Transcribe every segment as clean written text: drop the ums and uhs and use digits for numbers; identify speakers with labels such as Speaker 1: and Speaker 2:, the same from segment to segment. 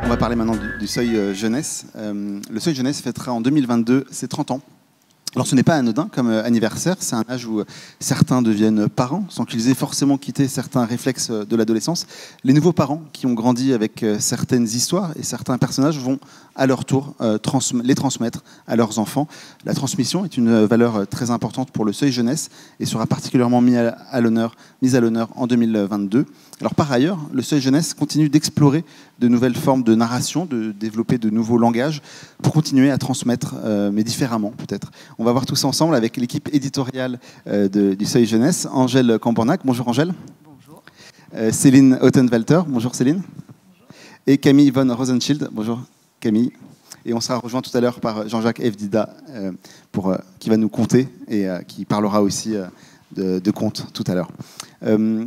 Speaker 1: On va parler maintenant du seuil jeunesse. Le seuil jeunesse fêtera en 2022 ses 30 ans. Alors ce n'est pas anodin comme anniversaire, c'est un âge où certains deviennent parents sans qu'ils aient forcément quitté certains réflexes de l'adolescence. Les nouveaux parents qui ont grandi avec certaines histoires et certains personnages vont à leur tour les transmettre à leurs enfants. La transmission est une valeur très importante pour le seuil jeunesse et sera particulièrement mise à l'honneur en 2022. Alors par ailleurs, le seuil jeunesse continue d'explorer de nouvelles formes de narration, de développer de nouveaux langages pour continuer à transmettre, mais différemment peut-être. On va voir tout ça ensemble avec l'équipe éditoriale du seuil jeunesse. Angèle Cambornac, bonjour Angèle.
Speaker 2: Bonjour.
Speaker 1: Céline Ottenwalter, bonjour Céline. Bonjour. Et Camille von Rosenschild, bonjour Camille. Et on sera rejoint tout à l'heure par Jean-Jacques Evdida qui va nous conter et qui parlera aussi de contes tout à l'heure.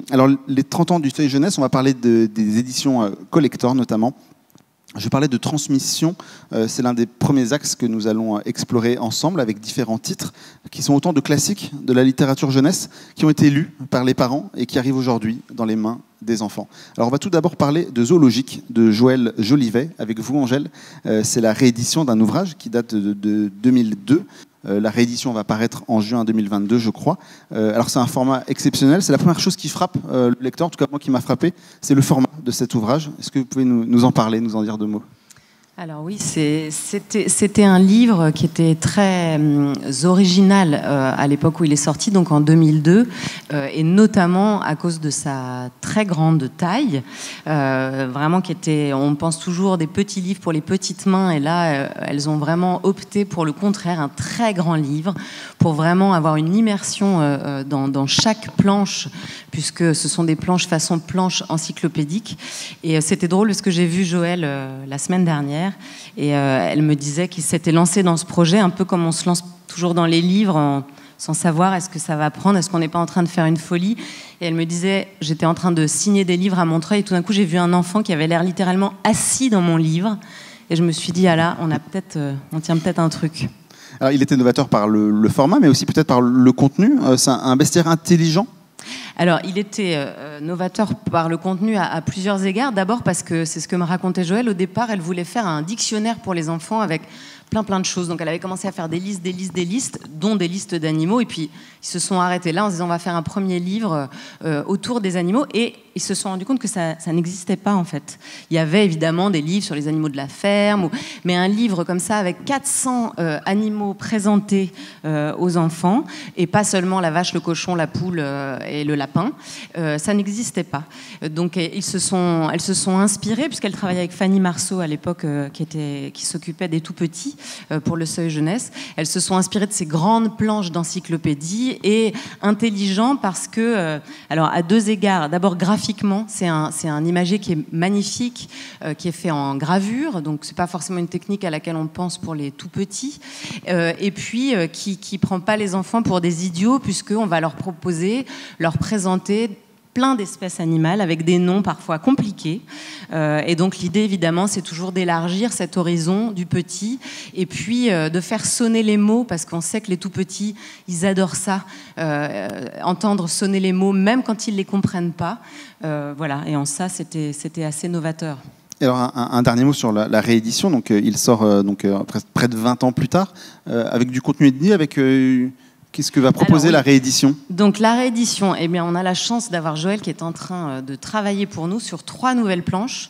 Speaker 1: Alors, les 30 ans du seuil jeunesse, on va parler des éditions collector notamment. Je parlais de transmission, c'est l'un des premiers axes que nous allons explorer ensemble avec différents titres qui sont autant de classiques de la littérature jeunesse qui ont été lus par les parents et qui arrivent aujourd'hui dans les mains des enfants. Alors on va tout d'abord parler de Zoologique de Joël Jolivet avec vous Angèle. C'est la réédition d'un ouvrage qui date de 2002. La réédition va paraître en juin 2022, je crois. Alors c'est un format exceptionnel. C'est la première chose qui frappe le lecteur, en tout cas moi qui m'a frappé, c'est le format de cet ouvrage. Est-ce que vous pouvez nous en parler, nous en dire deux mots ?
Speaker 2: Alors oui, c'était un livre qui était très original à l'époque où il est sorti, donc en 2002, et notamment à cause de sa très grande taille, vraiment qui était, on pense toujours des petits livres pour les petites mains, et là, elles ont vraiment opté pour le contraire, un très grand livre, pour vraiment avoir une immersion dans chaque planche, puisque ce sont des planches façon planche encyclopédique. Et c'était drôle parce que j'ai vu Joël la semaine dernière, et elle me disait qu'il s'était lancé dans ce projet un peu comme on se lance toujours dans les livres sans savoir est-ce que ça va prendre, est-ce qu'on n'est pas en train de faire une folie. Et elle me disait, j'étais en train de signer des livres à Montreuil et tout d'un coup j'ai vu un enfant qui avait l'air littéralement assis dans mon livre et je me suis dit, ah là, on tient peut-être un truc.
Speaker 1: Alors il était novateur par le format mais aussi peut-être par le contenu. C'est un bestiaire intelligent.
Speaker 2: Alors, il était novateur par le contenu à plusieurs égards. D'abord parce que, c'est ce que me racontait Joël, au départ, elle voulait faire un dictionnaire pour les enfants avec plein de choses. Donc, elle avait commencé à faire des listes, dont des listes d'animaux. Et puis, ils se sont arrêtés là en se disant, on va faire un premier livre autour des animaux. Et ils se sont rendus compte que ça n'existait pas, en fait. Il y avait évidemment des livres sur les animaux de la ferme, mais un livre comme ça, avec 400 animaux présentés aux enfants, et pas seulement la vache, le cochon, la poule et le lapin, ça n'existait pas. Donc, elles se sont inspirées, puisqu'elle travaillait avec Fanny Marceau à l'époque, qui s'occupait des tout-petits pour le seuil jeunesse. Elles se sont inspirées de ces grandes planches d'encyclopédie et intelligent parce que, alors à deux égards, d'abord graphiquement, c'est un imagier qui est magnifique, qui est fait en gravure, donc c'est pas forcément une technique à laquelle on pense pour les tout petits, et puis qui prend pas les enfants pour des idiots puisqu'on va leur proposer, leur présenter plein d'espèces animales avec des noms parfois compliqués. Et donc l'idée, évidemment, c'est toujours d'élargir cet horizon du petit et puis de faire sonner les mots parce qu'on sait que les tout-petits, ils adorent ça, entendre sonner les mots même quand ils ne les comprennent pas. Voilà. Et en ça, c'était assez novateur.
Speaker 1: Alors un dernier mot sur la réédition. Donc, il sort près de 20 ans plus tard avec du contenu inédit, avec... Qu'est-ce que va proposer la réédition ?
Speaker 2: Donc la réédition, eh bien, on a la chance d'avoir Joël qui est en train de travailler pour nous sur 3 nouvelles planches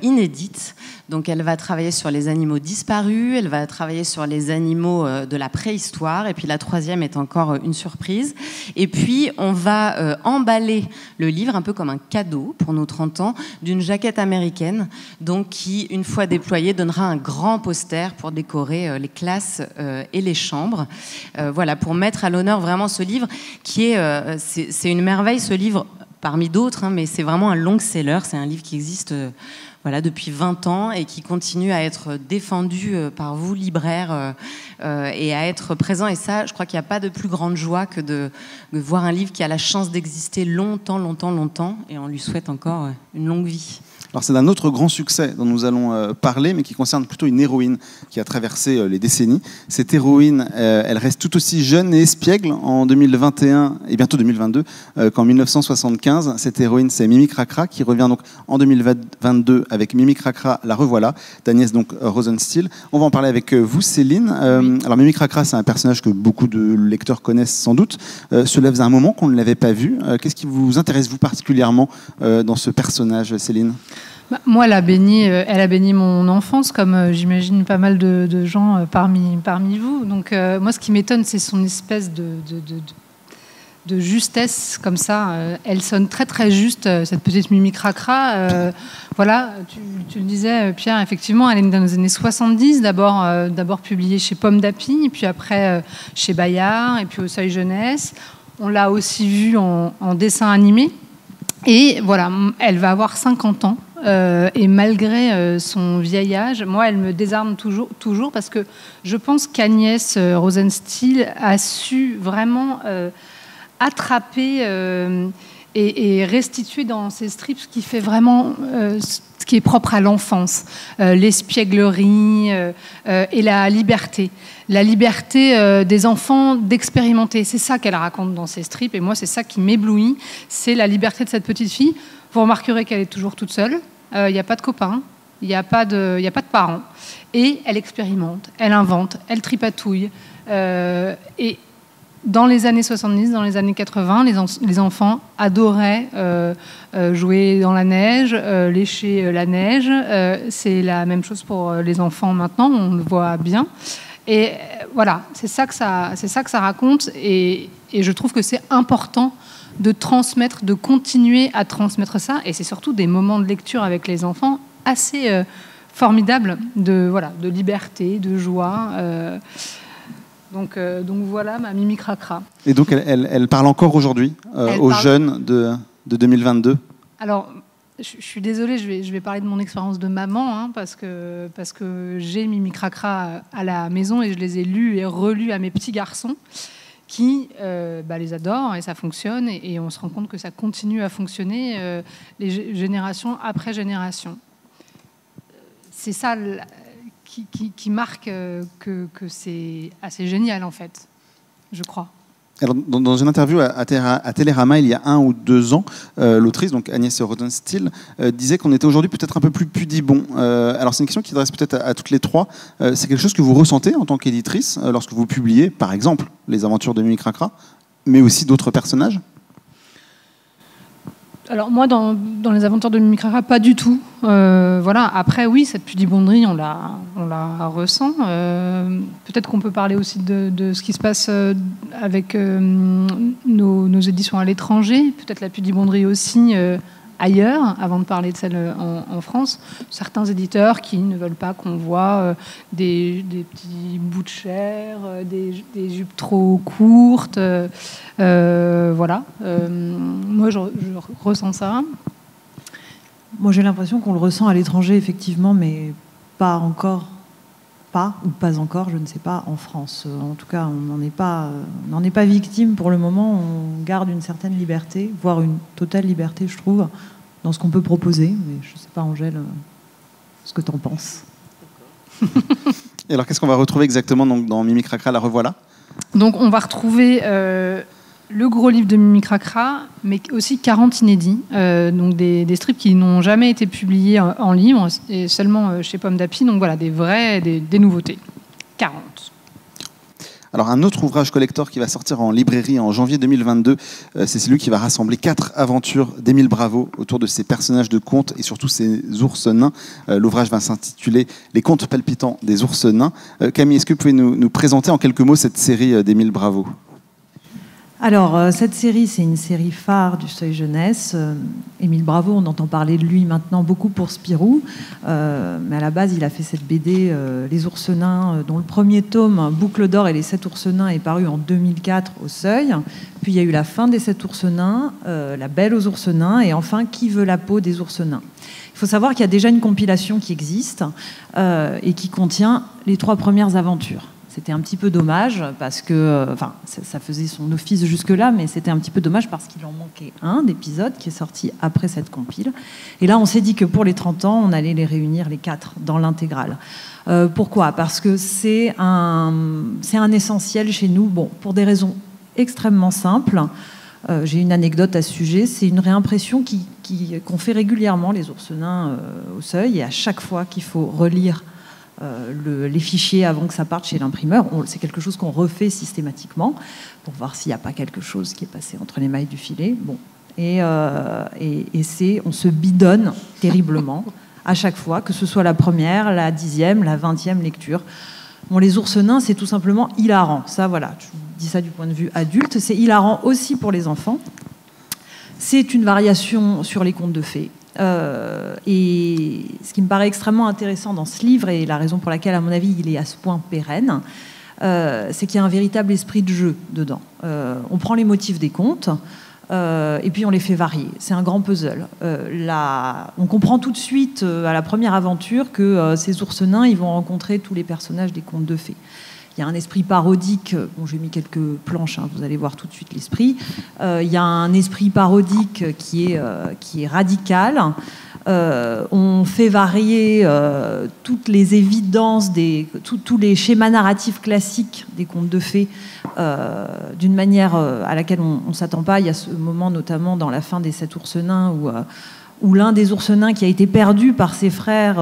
Speaker 2: inédites. Donc elle va travailler sur les animaux disparus, elle va travailler sur les animaux de la préhistoire, et puis la 3e est encore une surprise. Et puis on va emballer le livre un peu comme un cadeau pour nos 30 ans d'une jaquette américaine, donc qui, une fois déployée, donnera un grand poster pour décorer les classes et les chambres. Voilà, pour mettre à l'honneur vraiment ce livre qui est, c'est une merveille ce livre parmi d'autres, hein, mais c'est vraiment un long-seller, c'est un livre qui existe voilà, depuis 20 ans et qui continue à être défendu par vous, libraires, et à être présent. Et ça, je crois qu'il n'y a pas de plus grande joie que de voir un livre qui a la chance d'exister longtemps, et on lui souhaite encore une longue vie.
Speaker 1: Alors c'est d'un autre grand succès dont nous allons parler, mais qui concerne plutôt une héroïne qui a traversé les décennies. Cette héroïne, elle reste tout aussi jeune et espiègle en 2021 et bientôt 2022 qu'en 1975. Cette héroïne, c'est Mimi Cracra, qui revient donc en 2022 avec Mimi Cracra, la revoilà, d'Agnès donc Rosenstiel. On va en parler avec vous, Céline. Alors Mimi Cracra, c'est un personnage que beaucoup de lecteurs connaissent sans doute. Cela faisait un moment qu'on ne l'avait pas vu. Qu'est-ce qui vous intéresse, vous, particulièrement dans ce personnage, Céline ?
Speaker 3: Moi, elle a béni mon enfance, comme j'imagine pas mal de gens parmi vous. Donc, moi, ce qui m'étonne, c'est son espèce de justesse, comme ça. Elle sonne très, très juste, cette petite Mimi Cracra. Voilà, tu le disais, Pierre, effectivement, elle est dans les années 70, d'abord publiée chez Pomme d'Api, puis après chez Bayard, et puis au Seuil Jeunesse. On l'a aussi vue en dessin animé. Et voilà, elle va avoir 50 ans. Et malgré son vieil âge, moi, elle me désarme toujours parce que je pense qu'Agnès Rosenstiel a su vraiment attraper et restituer dans ses strips ce qui fait vraiment ce qui est propre à l'enfance, l'espièglerie et la liberté. La liberté des enfants d'expérimenter. C'est ça qu'elle raconte dans ses strips. Et moi, c'est ça qui m'éblouit. C'est la liberté de cette petite fille. Vous remarquerez qu'elle est toujours toute seule. Il n'y a pas de copains. Il n'y a pas de parents. Et elle expérimente, elle invente, elle tripatouille. Et dans les années 70, dans les années 80, les enfants adoraient jouer dans la neige, lécher la neige. C'est la même chose pour les enfants maintenant, on le voit bien. Et voilà, c'est ça que ça raconte. Et je trouve que c'est important de transmettre, de continuer à transmettre ça. Et c'est surtout des moments de lecture avec les enfants assez formidables de liberté, de joie. Donc voilà ma Mimi Cracra.
Speaker 1: Et donc elle parle encore aujourd'hui aux jeunes de 2022 ?
Speaker 3: Alors, je suis désolée, je vais parler de mon expérience de maman, parce que j'ai Mimi Cracra à la maison et je les ai lus et relus à mes petits garçons qui les adorent et ça fonctionne et on se rend compte que ça continue à fonctionner les générations après génération. C'est ça qui marque que c'est assez génial, en fait, je crois.
Speaker 1: Alors, dans une interview à Télérama il y a 1 ou 2 ans, l'autrice, donc Agnès Rosenstiel, disait qu'on était aujourd'hui peut-être un peu plus pudibond. Alors c'est une question qui s'adresse peut-être à toutes les trois. C'est quelque chose que vous ressentez en tant qu'éditrice lorsque vous publiez, par exemple, les aventures de Mimi Cracra, mais aussi d'autres personnages ?
Speaker 3: Alors moi, dans les aventures de Mimi Cracra, pas du tout. Voilà. Après, oui, cette pudibonderie, on la ressent. Peut-être qu'on peut parler aussi de ce qui se passe avec nos éditions à l'étranger. Peut-être la pudibonderie aussi ailleurs, avant de parler de celle en France. Certains éditeurs qui ne veulent pas qu'on voit des petits bouts de chair, des jupes trop courtes. Voilà. Moi, je ressens ça.
Speaker 4: Moi, j'ai l'impression qu'on le ressent à l'étranger, effectivement, mais pas encore, je ne sais pas, en France. En tout cas, on n'en est pas victime pour le moment. On garde une certaine liberté, voire une totale liberté, je trouve, dans ce qu'on peut proposer. Mais je ne sais pas, Angèle, ce que tu en penses.
Speaker 1: Et alors, qu'est-ce qu'on va retrouver exactement dans Mimi Cracra, la revoilà ?
Speaker 3: Donc, on va retrouver le gros livre de Mimi Cracra, mais aussi 40 inédits, donc des strips qui n'ont jamais été publiés en livre, et seulement chez Pomme d'Api. Donc voilà, des nouveautés. 40.
Speaker 1: Alors un autre ouvrage collector qui va sortir en librairie en janvier 2022, c'est celui qui va rassembler 4 aventures d'Émile Bravo autour de ses personnages de contes et surtout ses ours nains. L'ouvrage va s'intituler « Les contes palpitants des ours nains ». Camille, est-ce que vous pouvez nous présenter en quelques mots cette série d'Émile Bravo ?
Speaker 4: Alors, cette série, c'est une série phare du Seuil Jeunesse. Émile Bravo, on entend parler de lui maintenant beaucoup pour Spirou. Mais à la base, il a fait cette BD, Les ours nains, dont le premier tome, Boucle d'or et les 7 ours nains, est paru en 2004 au Seuil. Puis il y a eu la fin des 7 ours nains, La Belle aux ours nains, et enfin, Qui veut la peau des ours nains. Il faut savoir qu'il y a déjà une compilation qui existe et qui contient les 3 premières aventures. C'était un petit peu dommage parce que, enfin, ça faisait son office jusque-là, mais c'était un petit peu dommage parce qu'il en manquait un d'épisode qui est sorti après cette compile. Et là, on s'est dit que pour les 30 ans, on allait les réunir les 4 dans l'intégrale. Pourquoi ? Parce que c'est un essentiel chez nous, bon, pour des raisons extrêmement simples. J'ai une anecdote à ce sujet, c'est une réimpression qu'on fait régulièrement, les ours nains au Seuil, et à chaque fois qu'il faut relire les fichiers avant que ça parte chez l'imprimeur, c'est quelque chose qu'on refait systématiquement pour voir s'il n'y a pas quelque chose qui est passé entre les mailles du filet. Bon. Et on se bidonne terriblement à chaque fois, que ce soit la première, la 10e, la 20e lecture. Bon, les ours nains, c'est tout simplement hilarant. Ça, voilà, je dis ça du point de vue adulte. C'est hilarant aussi pour les enfants. C'est une variation sur les contes de fées. Et ce qui me paraît extrêmement intéressant dans ce livre, et la raison pour laquelle, à mon avis, il est à ce point pérenne, c'est qu'il y a un véritable esprit de jeu dedans. On prend les motifs des contes, et puis on les fait varier. C'est un grand puzzle. On comprend tout de suite, à la première aventure, que ces ours nains, ils vont rencontrer tous les personnages des contes de fées. Il y a un esprit parodique. Bon, j'ai mis quelques planches, hein, vous allez voir tout de suite l'esprit. Il y a un esprit parodique qui est radical. On fait varier toutes les évidences, tous les schémas narratifs classiques des contes de fées d'une manière à laquelle on ne s'attend pas. Il y a ce moment notamment dans la fin des 7 ours nains où l'un des ours nains qui a été perdu par ses frères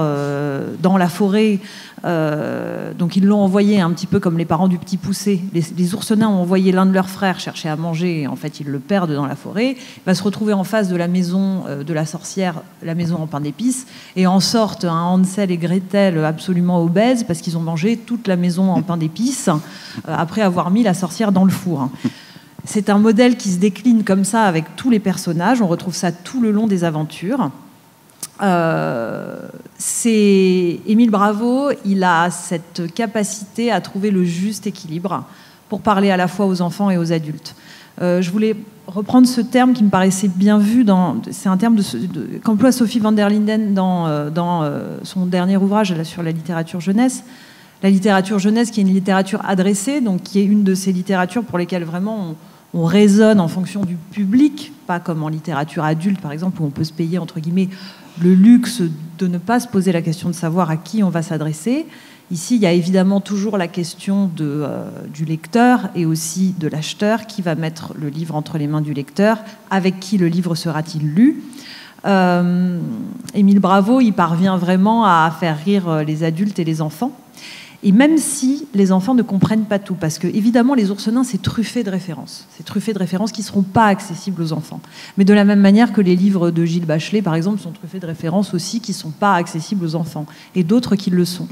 Speaker 4: dans la forêt, donc ils l'ont envoyé un petit peu comme les parents du Petit Poucet. Les ours nains ont envoyé l'un de leurs frères chercher à manger, et en fait ils le perdent dans la forêt. Il va se retrouver en face de la maison de la sorcière, la maison en pain d'épices, et en sortent un Hansel et Gretel absolument obèses parce qu'ils ont mangé toute la maison en pain d'épices après avoir mis la sorcière dans le four. C'est un modèle qui se décline comme ça avec tous les personnages. On retrouve ça tout le long des aventures. Émile Bravo, il a cette capacité à trouver le juste équilibre pour parler à la fois aux enfants et aux adultes. Je voulais reprendre ce terme qui me paraissait bien vu. C'est un terme qu'emploie Sophie van der Linden dans son dernier ouvrage sur la littérature jeunesse. La littérature jeunesse qui est une littérature adressée, donc qui est une de ces littératures pour lesquelles vraiment on raisonne en fonction du public, pas comme en littérature adulte, par exemple, où on peut se payer, entre guillemets, le luxe de ne pas se poser la question de savoir à qui on va s'adresser. Ici, il y a évidemment toujours la question du lecteur et aussi de l'acheteur qui va mettre le livre entre les mains du lecteur. Avec qui le livre sera-t-il lu ? Émile Bravo, il parvient vraiment à faire rire les adultes et les enfants. Et même si les enfants ne comprennent pas tout, parce que évidemment les ours nains c'est truffé de références, qui ne seront pas accessibles aux enfants. Mais de la même manière que les livres de Gilles Bachelet, par exemple, sont truffés de références aussi qui ne sont pas accessibles aux enfants, et d'autres qui le sont.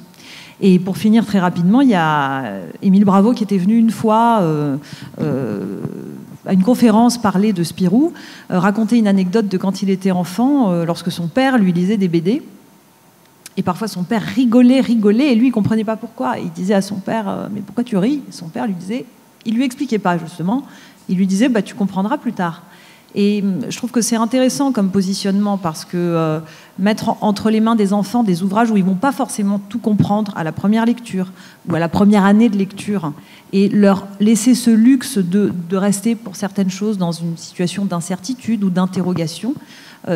Speaker 4: Et pour finir très rapidement, il y a Émile Bravo qui était venu une fois à une conférence parler de Spirou, raconter une anecdote de quand il était enfant, lorsque son père lui lisait des BD. Et parfois, son père rigolait, et lui, il ne comprenait pas pourquoi. Et il disait à son père, mais pourquoi tu ris ? Et son père lui disait, il ne lui expliquait pas, justement. Il lui disait, tu comprendras plus tard. Et je trouve que c'est intéressant comme positionnement, parce que mettre entre les mains des enfants des ouvrages où ils ne vont pas forcément tout comprendre à la première lecture, ou à la première année de lecture, et leur laisser ce luxe de rester, pour certaines choses, dans une situation d'incertitude ou d'interrogation,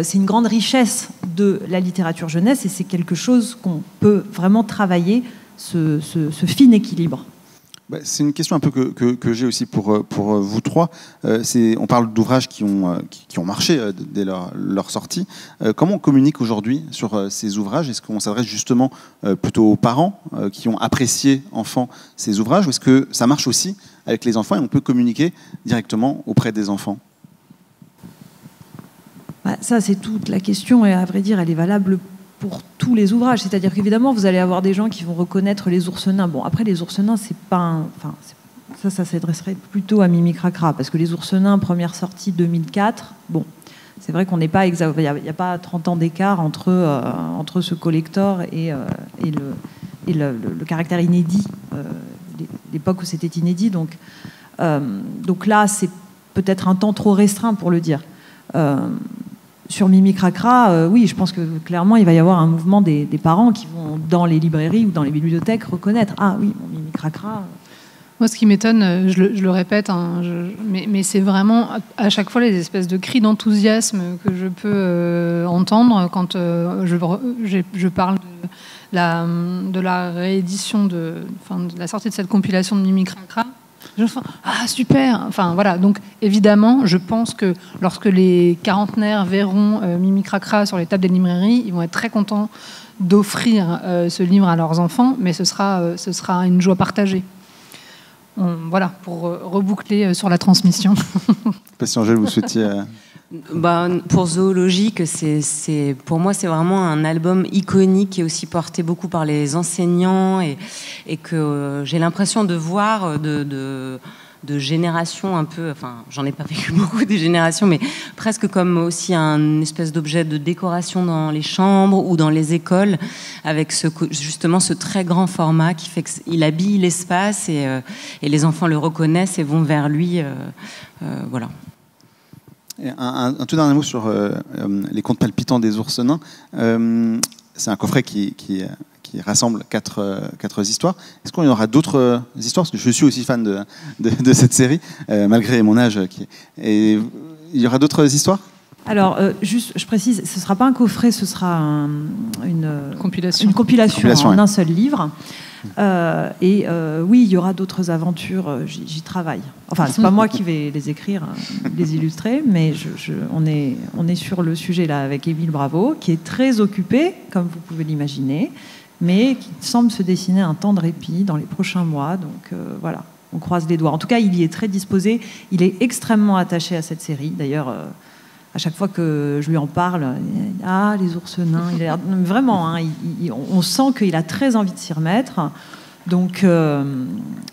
Speaker 4: c'est une grande richesse de la littérature jeunesse, et c'est quelque chose qu'on peut vraiment travailler, ce fin équilibre.
Speaker 1: C'est une question un peu que j'ai aussi pour vous trois. On parle d'ouvrages qui ont marché dès leur sortie. Comment on communique aujourd'hui sur ces ouvrages ? Est-ce qu'on s'adresse justement plutôt aux parents qui ont apprécié enfant ces ouvrages, ou est-ce que ça marche aussi avec les enfants et on peut communiquer directement auprès des enfants ?
Speaker 4: Ça, c'est toute la question, et à vrai dire, elle est valable pour tous les ouvrages. C'est-à-dire qu'évidemment, vous allez avoir des gens qui vont reconnaître les ours nains. Bon, après, les ours nains, c'est pas ça s'adresserait plutôt à Mimi Cracra, parce que les ours nains, première sortie 2004, bon, c'est vrai qu'on n'est pas il n'y a pas 30 ans d'écart entre ce collector et le caractère inédit, l'époque où c'était inédit. Donc là, c'est peut-être un temps trop restreint pour le dire. Sur Mimi Cracra, oui, je pense que clairement, il va y avoir un mouvement des parents qui vont, dans les librairies ou dans les bibliothèques, reconnaître « Ah oui, bon, Mimi Cracra... »
Speaker 3: Moi, ce qui m'étonne, je le répète, hein, mais c'est vraiment à chaque fois les espèces de cris d'enthousiasme que je peux entendre quand je parle de la réédition, de la sortie de cette compilation de Mimi Cracra. Je fais « Ah, super !» Enfin, voilà. Donc, évidemment, je pense que lorsque les quarantenaires verront Mimi Cracra sur les tables des librairies, ils vont être très contents d'offrir ce livre à leurs enfants, mais ce sera une joie partagée. Voilà, pour reboucler sur la transmission.
Speaker 1: Si Angèle, vous souhaitiez...
Speaker 2: Pour Zoologique, pour moi, c'est vraiment un album iconique qui est aussi porté beaucoup par les enseignants et que j'ai l'impression de voir de générations un peu, enfin, j'en ai pas vécu beaucoup des générations, mais presque comme aussi un espèce d'objet de décoration dans les chambres ou dans les écoles, avec justement ce très grand format qui fait qu'il habille l'espace et les enfants le reconnaissent et vont vers lui. Voilà.
Speaker 1: Un tout dernier mot sur les contes palpitants des ours nains. C'est un coffret qui rassemble quatre histoires. Est-ce qu'il y aura d'autres histoires? Parce que je suis aussi fan de cette série, malgré mon âge. Et il y aura d'autres histoires?
Speaker 4: Alors, juste, je précise, ce ne sera pas un coffret, ce sera une compilation en un seul livre. Oui, il y aura d'autres aventures, j'y travaille. Enfin, c'est pas moi qui vais les écrire, les illustrer, mais on est sur le sujet là avec Émile Bravo, qui est très occupé, comme vous pouvez l'imaginer, mais qui semble se dessiner un temps de répit dans les prochains mois. Donc voilà, on croise les doigts. En tout cas, il y est très disposé. Il est extrêmement attaché à cette série. D'ailleurs, à chaque fois que je lui en parle, ah, les ours nains, il a l'air... Vraiment, hein, on sent qu'il a très envie de s'y remettre. Donc,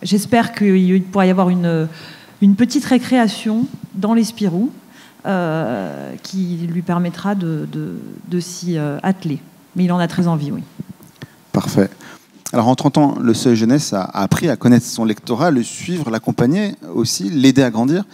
Speaker 4: j'espère qu'il pourra y avoir une petite récréation dans les Spirou qui lui permettra de s'y atteler. Mais il en a très envie, oui.
Speaker 1: Parfait. Alors en 30 ans, le Seuil Jeunesse a appris à connaître son lectorat, le suivre, l'accompagner aussi, l'aider à grandir.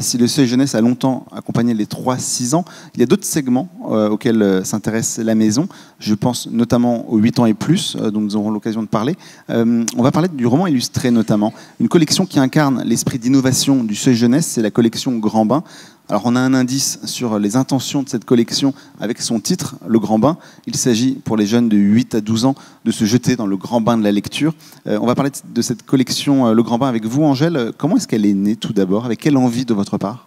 Speaker 1: Si le Seuil Jeunesse a longtemps accompagné les 3-6 ans, il y a d'autres segments auxquels s'intéresse la maison. Je pense notamment aux 8 ans et plus, dont nous aurons l'occasion de parler. On va parler du roman illustré notamment. Une collection qui incarne l'esprit d'innovation du Seuil Jeunesse, c'est la collection Grand Bain. Alors on a un indice sur les intentions de cette collection avec son titre, Le Grand Bain. Il s'agit pour les jeunes de 8 à 12 ans de se jeter dans le grand bain de la lecture. On va parler de cette collection Le Grand Bain avec vous, Angèle. Comment est-ce qu'elle est née tout d'abord? Avec quelle envie de votre part?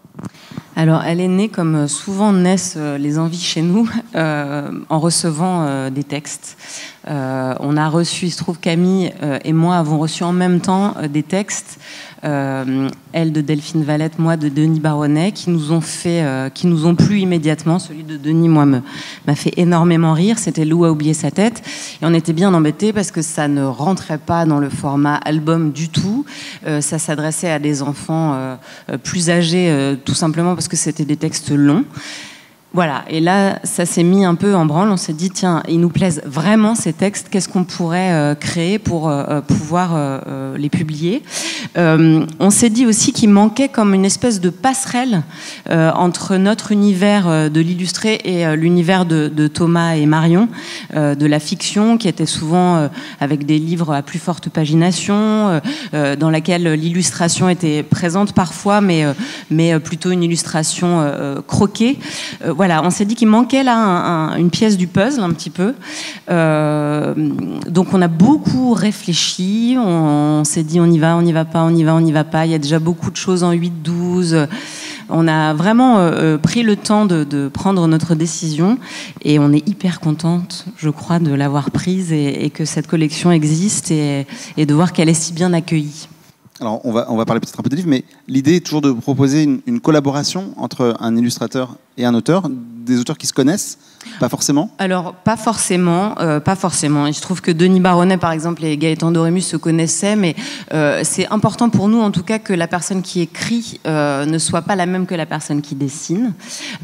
Speaker 2: Alors, elle est née comme souvent naissent les envies chez nous, en recevant des textes. On a reçu, il se trouve Camille et moi avons reçu en même temps des textes, elle de Delphine Valette, moi de Denis Baronnet, qui nous ont plu immédiatement. Celui de Denis, moi, m'a fait énormément rire. C'était Lou a oublié sa tête. Et on était bien embêtés parce que ça ne rentrait pas dans le format album du tout. Ça s'adressait à des enfants plus âgés, tout simplement parce que c'était des textes longs. Voilà, et là, ça s'est mis un peu en branle. On s'est dit, tiens, ils nous plaisent vraiment ces textes. Qu'est-ce qu'on pourrait créer pour pouvoir les publier? On s'est dit aussi qu'il manquait comme une espèce de passerelle entre notre univers de l'illustré et l'univers de Thomas et Marion, de la fiction, qui était souvent avec des livres à plus forte pagination, dans laquelle l'illustration était présente parfois, mais plutôt une illustration croquée. Voilà, on s'est dit qu'il manquait là une pièce du puzzle un petit peu. Donc on a beaucoup réfléchi, on s'est dit on y va, on n'y va pas, on y va, on n'y va pas. Il y a déjà beaucoup de choses en 8-12. On a vraiment pris le temps de prendre notre décision et on est hyper contente, je crois, de l'avoir prise et que cette collection existe et de voir qu'elle est si bien accueillie.
Speaker 1: Alors, on va parler peut-être un peu des livres, mais l'idée est toujours de proposer une collaboration entre un illustrateur et un auteur, des auteurs qui se connaissent, pas forcément? Alors,
Speaker 2: pas forcément. Il se trouve que Denis Baronnet, par exemple, et Gaëtan Dorémus se connaissaient, mais c'est important pour nous, en tout cas, que la personne qui écrit ne soit pas la même que la personne qui dessine,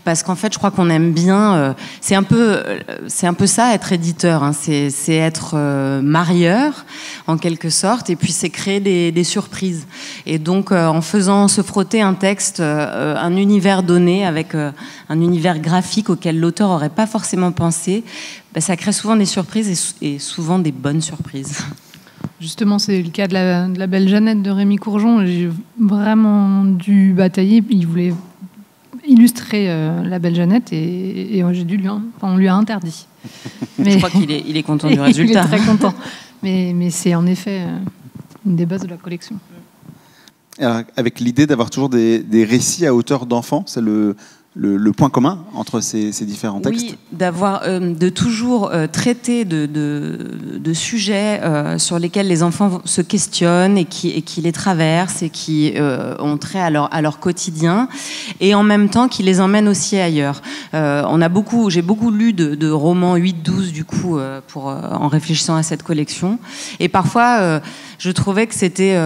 Speaker 2: parce qu'en fait, je crois qu'on aime bien... c'est un peu ça, être éditeur, hein, c'est être marieur, en quelque sorte, et puis c'est créer des surprises. Et donc, en faisant se frotter un texte, un univers donné, avec un univers graphique, graphiques auxquels l'auteur n'aurait pas forcément pensé, ça crée souvent des surprises et souvent des bonnes surprises.
Speaker 3: Justement, c'est le cas de la Belle Jeannette de Rémi Courgeon. J'ai vraiment dû batailler. Il voulait illustrer la Belle Jeannette et on lui a interdit.
Speaker 2: Mais je crois qu'il est content du résultat.
Speaker 3: Il est très content. Mais c'est en effet une des bases de la collection.
Speaker 1: Alors, avec l'idée d'avoir toujours des récits à hauteur d'enfant, c'est le point commun entre ces différents textes.
Speaker 2: Oui, de toujours traiter de sujets sur lesquels les enfants se questionnent et qui les traversent et qui ont trait à leur quotidien, et en même temps qui les emmènent aussi ailleurs. J'ai beaucoup lu de romans 8-12 du coup en réfléchissant à cette collection, et parfois je trouvais que c'était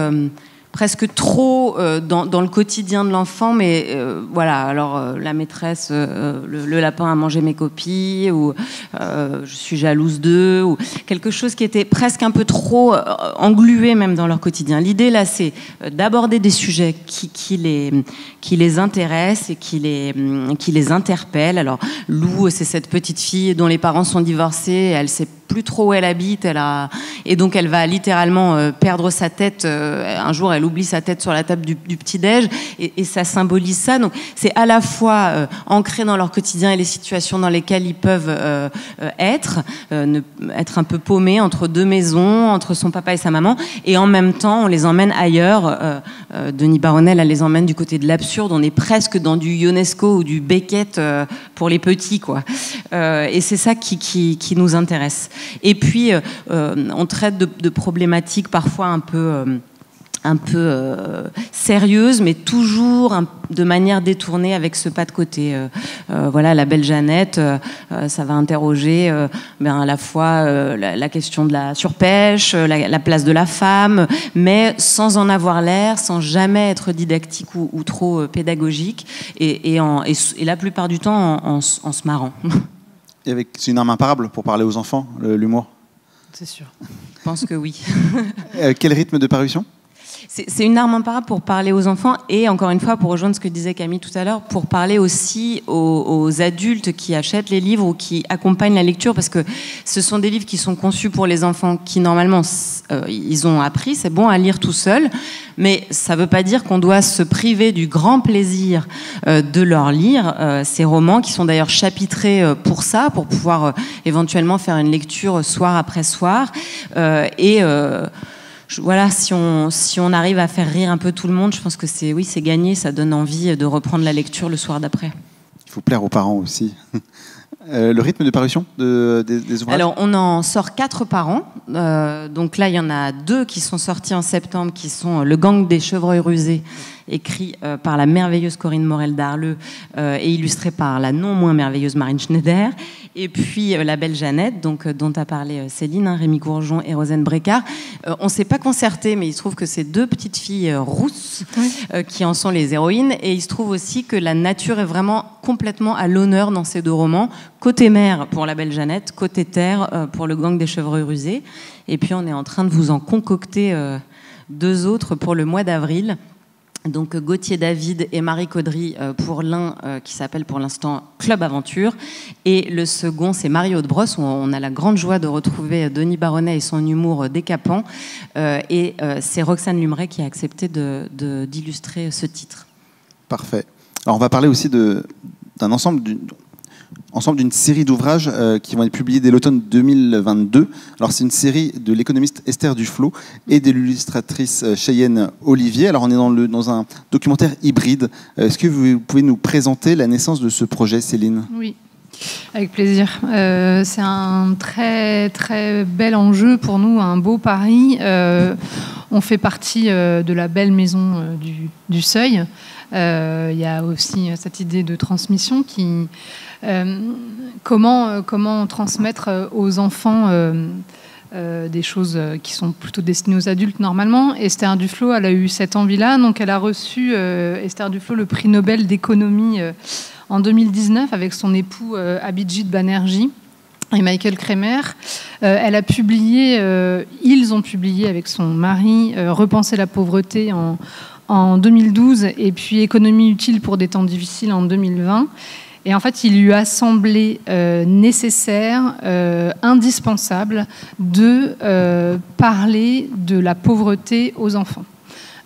Speaker 2: presque trop dans le quotidien de l'enfant, mais voilà, alors la maîtresse, le lapin a mangé mes copies, ou je suis jalouse d'eux, ou quelque chose qui était presque un peu trop englué même dans leur quotidien. L'idée là, c'est d'aborder des sujets qui les intéressent et qui les interpellent. Alors Lou, c'est cette petite fille dont les parents sont divorcés, elle sait plus trop où elle habite, et donc elle va littéralement perdre sa tête. Un jour, elle oublie sa tête sur la table du petit-déj, et ça symbolise ça. Donc c'est à la fois ancré dans leur quotidien et les situations dans lesquelles ils peuvent être un peu paumés entre deux maisons, entre son papa et sa maman, et en même temps on les emmène ailleurs. Denis Baronel, elle les emmène du côté de l'absurde. On est presque dans du Ionesco ou du Beckett pour les petits, quoi. Et c'est ça qui nous intéresse. Et puis, on traite de problématiques parfois un peu sérieuses, mais toujours de manière détournée, avec ce pas de côté. Voilà, la Belle Jeannette, ça va interroger à la fois la question de la surpêche, la place de la femme, mais sans en avoir l'air, sans jamais être didactique ou trop pédagogique, et la plupart du temps en se marrant.
Speaker 1: C'est une arme imparable pour parler aux enfants, l'humour.
Speaker 3: C'est sûr.
Speaker 2: Je pense que oui.
Speaker 1: Quel rythme de parution ?
Speaker 2: C'est une arme imparable pour parler aux enfants, et encore une fois, pour rejoindre ce que disait Camille tout à l'heure, pour parler aussi aux adultes qui achètent les livres ou qui accompagnent la lecture, parce que ce sont des livres qui sont conçus pour les enfants qui, normalement, ils ont appris, c'est bon à lire tout seul, mais ça ne veut pas dire qu'on doit se priver du grand plaisir de leur lire ces romans, qui sont d'ailleurs chapitrés pour ça, pour pouvoir éventuellement faire une lecture soir après soir, voilà, si on arrive à faire rire un peu tout le monde, je pense que c'est gagné, ça donne envie de reprendre la lecture le soir d'après.
Speaker 1: Il faut plaire aux parents aussi. Le rythme de parution des ouvrages ?
Speaker 2: Alors, on en sort 4 par an. Donc là, il y en a 2 qui sont sortis en septembre, qui sont Le Gang des chevreuils rusés, écrit par la merveilleuse Corinne Morel-Darleux et illustré par la non moins merveilleuse Marine Schneider. Et puis La Belle Jeannette, dont a parlé Céline, Rémi Courgeon et Rosane Brécard. On ne s'est pas concerté, mais il se trouve que c'est 2 petites filles rousses qui en sont les héroïnes. Et il se trouve aussi que la nature est vraiment complètement à l'honneur dans ces 2 romans. Côté mer pour La Belle Jeannette, côté terre pour Le Gang des chevreuils rusés. Et puis on est en train de vous en concocter 2 autres pour le mois d'avril. Donc Gauthier David et Marie Caudry pour l'un qui s'appelle pour l'instant Club Aventure, et le second c'est Marie-Aude Brosse, où on a la grande joie de retrouver Denis Baronnet et son humour décapant, et c'est Roxane Lumeret qui a accepté d'illustrer ce titre.
Speaker 1: Parfait. Alors on va parler aussi d'un ensemble d'une série d'ouvrages qui vont être publiés dès l'automne 2022. Alors c'est une série de l'économiste Esther Duflo et de l'illustratrice Cheyenne Olivier. Alors on est dans un documentaire hybride. Est-ce que vous pouvez nous présenter la naissance de ce projet, Céline ?
Speaker 3: Oui, avec plaisir. C'est un très très bel enjeu pour nous, un beau pari. On fait partie de la belle maison du Seuil. Il y a aussi cette idée de transmission qui... comment transmettre aux enfants des choses qui sont plutôt destinées aux adultes normalement. Esther Duflo, elle a eu cette envie-là, donc elle a reçu, Esther Duflo, le prix Nobel d'économie en 2019 avec son époux Abhijit Banerjee et Michael Kremer. Elle a publié, ils ont publié avec son mari Repenser la pauvreté en 2012, et puis Économie utile pour des temps difficiles en 2020. Et en fait, il lui a semblé nécessaire, indispensable, de parler de la pauvreté aux enfants.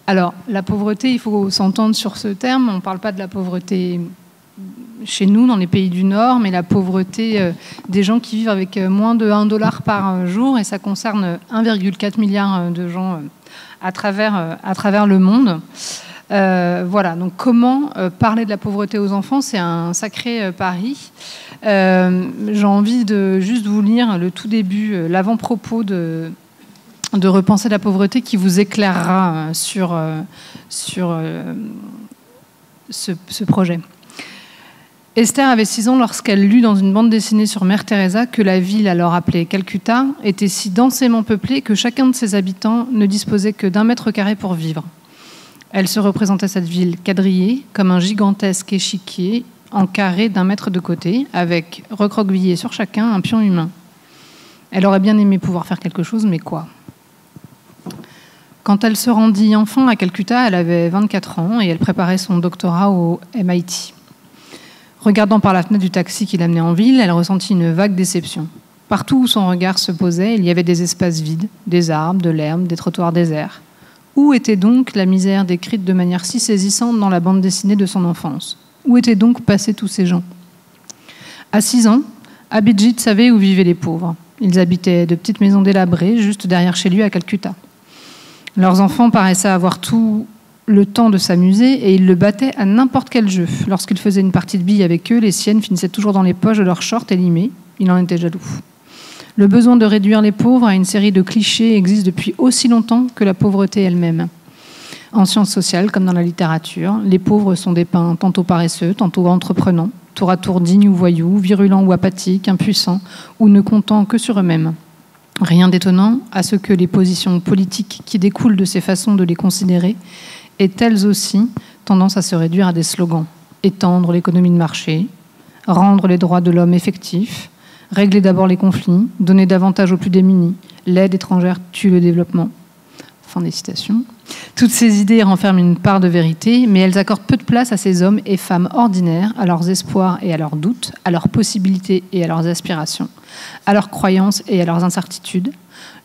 Speaker 3: Alors, la pauvreté, il faut s'entendre sur ce terme. On ne parle pas de la pauvreté chez nous, dans les pays du Nord, mais la pauvreté des gens qui vivent avec moins de $1 par jour, et ça concerne 1,4 milliard de gens à travers le monde. Voilà, donc comment parler de la pauvreté aux enfants, c'est un sacré pari. J'ai envie de juste vous lire le tout début, l'avant-propos de Repenser la pauvreté, qui vous éclairera sur ce projet. Esther avait 6 ans lorsqu'elle lut dans une bande dessinée sur Mère Teresa que la ville, alors appelée Calcutta, était si densément peuplée que chacun de ses habitants ne disposait que d'1 mètre carré pour vivre. Elle se représentait cette ville quadrillée comme un gigantesque échiquier en carré d'1 mètre de côté, avec recroquevillé sur chacun un pion humain. Elle aurait bien aimé pouvoir faire quelque chose, mais quoi ? Quand elle se rendit enfant à Calcutta, elle avait 24 ans et elle préparait son doctorat au MIT. Regardant par la fenêtre du taxi qui l'amenait en ville, elle ressentit une vague déception. Partout où son regard se posait, il y avait des espaces vides, des arbres, de l'herbe, des trottoirs déserts. Où était donc la misère décrite de manière si saisissante dans la bande dessinée de son enfance ? Où étaient donc passés tous ces gens ? À 6 ans, Abhijit savait où vivaient les pauvres. Ils habitaient de petites maisons délabrées, juste derrière chez lui à Calcutta. Leurs enfants paraissaient avoir tout le temps de s'amuser et ils le battaient à n'importe quel jeu. Lorsqu'il faisait une partie de billes avec eux, les siennes finissaient toujours dans les poches de leurs shorts élimés. Il en était jaloux. Le besoin de réduire les pauvres à une série de clichés existe depuis aussi longtemps que la pauvreté elle-même. En sciences sociales, comme dans la littérature, les pauvres sont dépeints tantôt paresseux, tantôt entreprenants, tour à tour dignes ou voyous, virulents ou apathiques, impuissants ou ne comptant que sur eux-mêmes. Rien d'étonnant à ce que les positions politiques qui découlent de ces façons de les considérer aient elles aussi tendance à se réduire à des slogans. Étendre l'économie de marché, rendre les droits de l'homme effectifs, régler d'abord les conflits, donner davantage aux plus démunis, l'aide étrangère tue le développement. Fin des citations. Toutes ces idées renferment une part de vérité, mais elles accordent peu de place à ces hommes et femmes ordinaires, à leurs espoirs et à leurs doutes, à leurs possibilités et à leurs aspirations, à leurs croyances et à leurs incertitudes.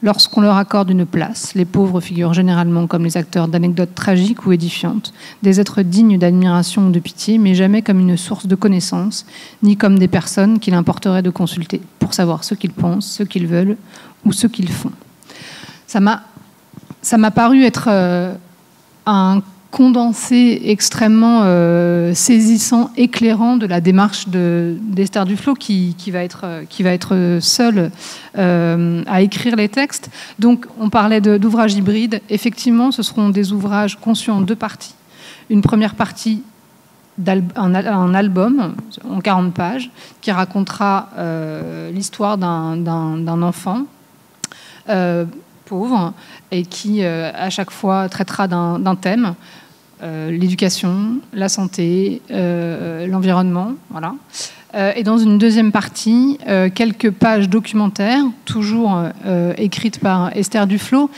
Speaker 3: Lorsqu'on leur accorde une place, les pauvres figurent généralement comme les acteurs d'anecdotes tragiques ou édifiantes, des êtres dignes d'admiration ou de pitié, mais jamais comme une source de connaissances, ni comme des personnes qu'il importerait de consulter pour savoir ce qu'ils pensent, ce qu'ils veulent ou ce qu'ils font. Ça m'a paru être un condensé extrêmement saisissant, éclairant de la démarche d'Esther Duflo qui va être seule à écrire les textes. Donc on parlait d'ouvrages hybrides. Effectivement, ce seront des ouvrages conçus en 2 parties. Une première partie un album en 40 pages qui racontera l'histoire d'un enfant pauvre et qui à chaque fois traitera d'un thème, l'éducation, la santé, l'environnement, voilà. Et dans une deuxième partie, quelques pages documentaires, toujours écrites par Esther Duflo,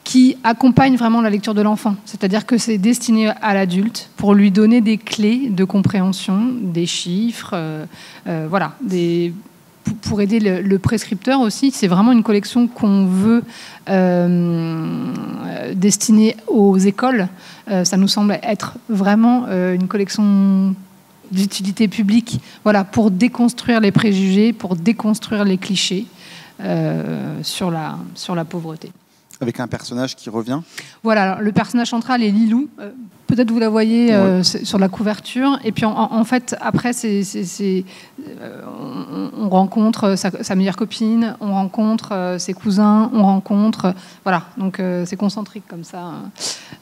Speaker 3: qui accompagnent vraiment la lecture de l'enfant. C'est-à-dire que c'est destiné à l'adulte pour lui donner des clés de compréhension, des chiffres, voilà, pour aider le prescripteur aussi. C'est vraiment une collection qu'on veut destinée aux écoles. Ça nous semble être vraiment une collection d'utilité publique, voilà, pour déconstruire les préjugés, pour déconstruire les clichés sur la pauvreté.
Speaker 1: Avec un personnage qui revient. Voilà,
Speaker 3: alors, le personnage central est Lilou. Peut-être vous la voyez sur la couverture. Et puis en fait, après, on rencontre sa meilleure copine, on rencontre ses cousins, on rencontre... Voilà, donc c'est concentrique comme ça.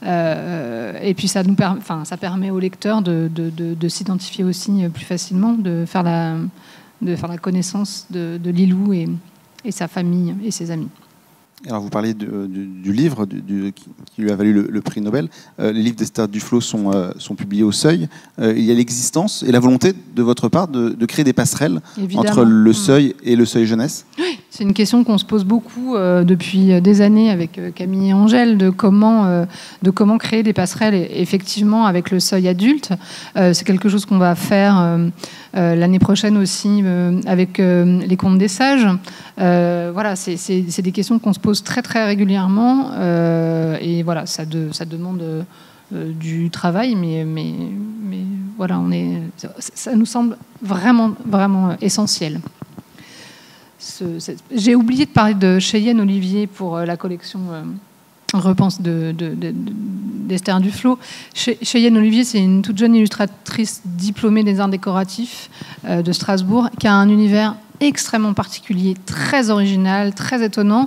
Speaker 3: Et puis ça permet au lecteur de s'identifier aussi plus facilement, de faire la connaissance de Lilou et sa famille et ses amis.
Speaker 1: Alors vous parliez du livre qui lui a valu le prix Nobel. Les livres d'Esther Duflo sont publiés au Seuil. Il y a l'existence et la volonté de votre part de créer des passerelles entre le Seuil et le Seuil jeunesse.
Speaker 3: Oui. C'est une question qu'on se pose beaucoup depuis des années avec Camille et Angèle, de comment créer des passerelles effectivement avec le seuil adulte. C'est quelque chose qu'on va faire l'année prochaine aussi avec les contes des sages. Voilà, c'est des questions qu'on se pose très très régulièrement et voilà, ça demande du travail, mais voilà, ça nous semble vraiment vraiment essentiel. J'ai oublié de parler de Cheyenne Olivier pour la collection Repense d'Esther Duflo. Cheyenne Olivier, c'est une toute jeune illustratrice diplômée des arts décoratifs de Strasbourg, qui a un univers extrêmement particulier, très original, très étonnant.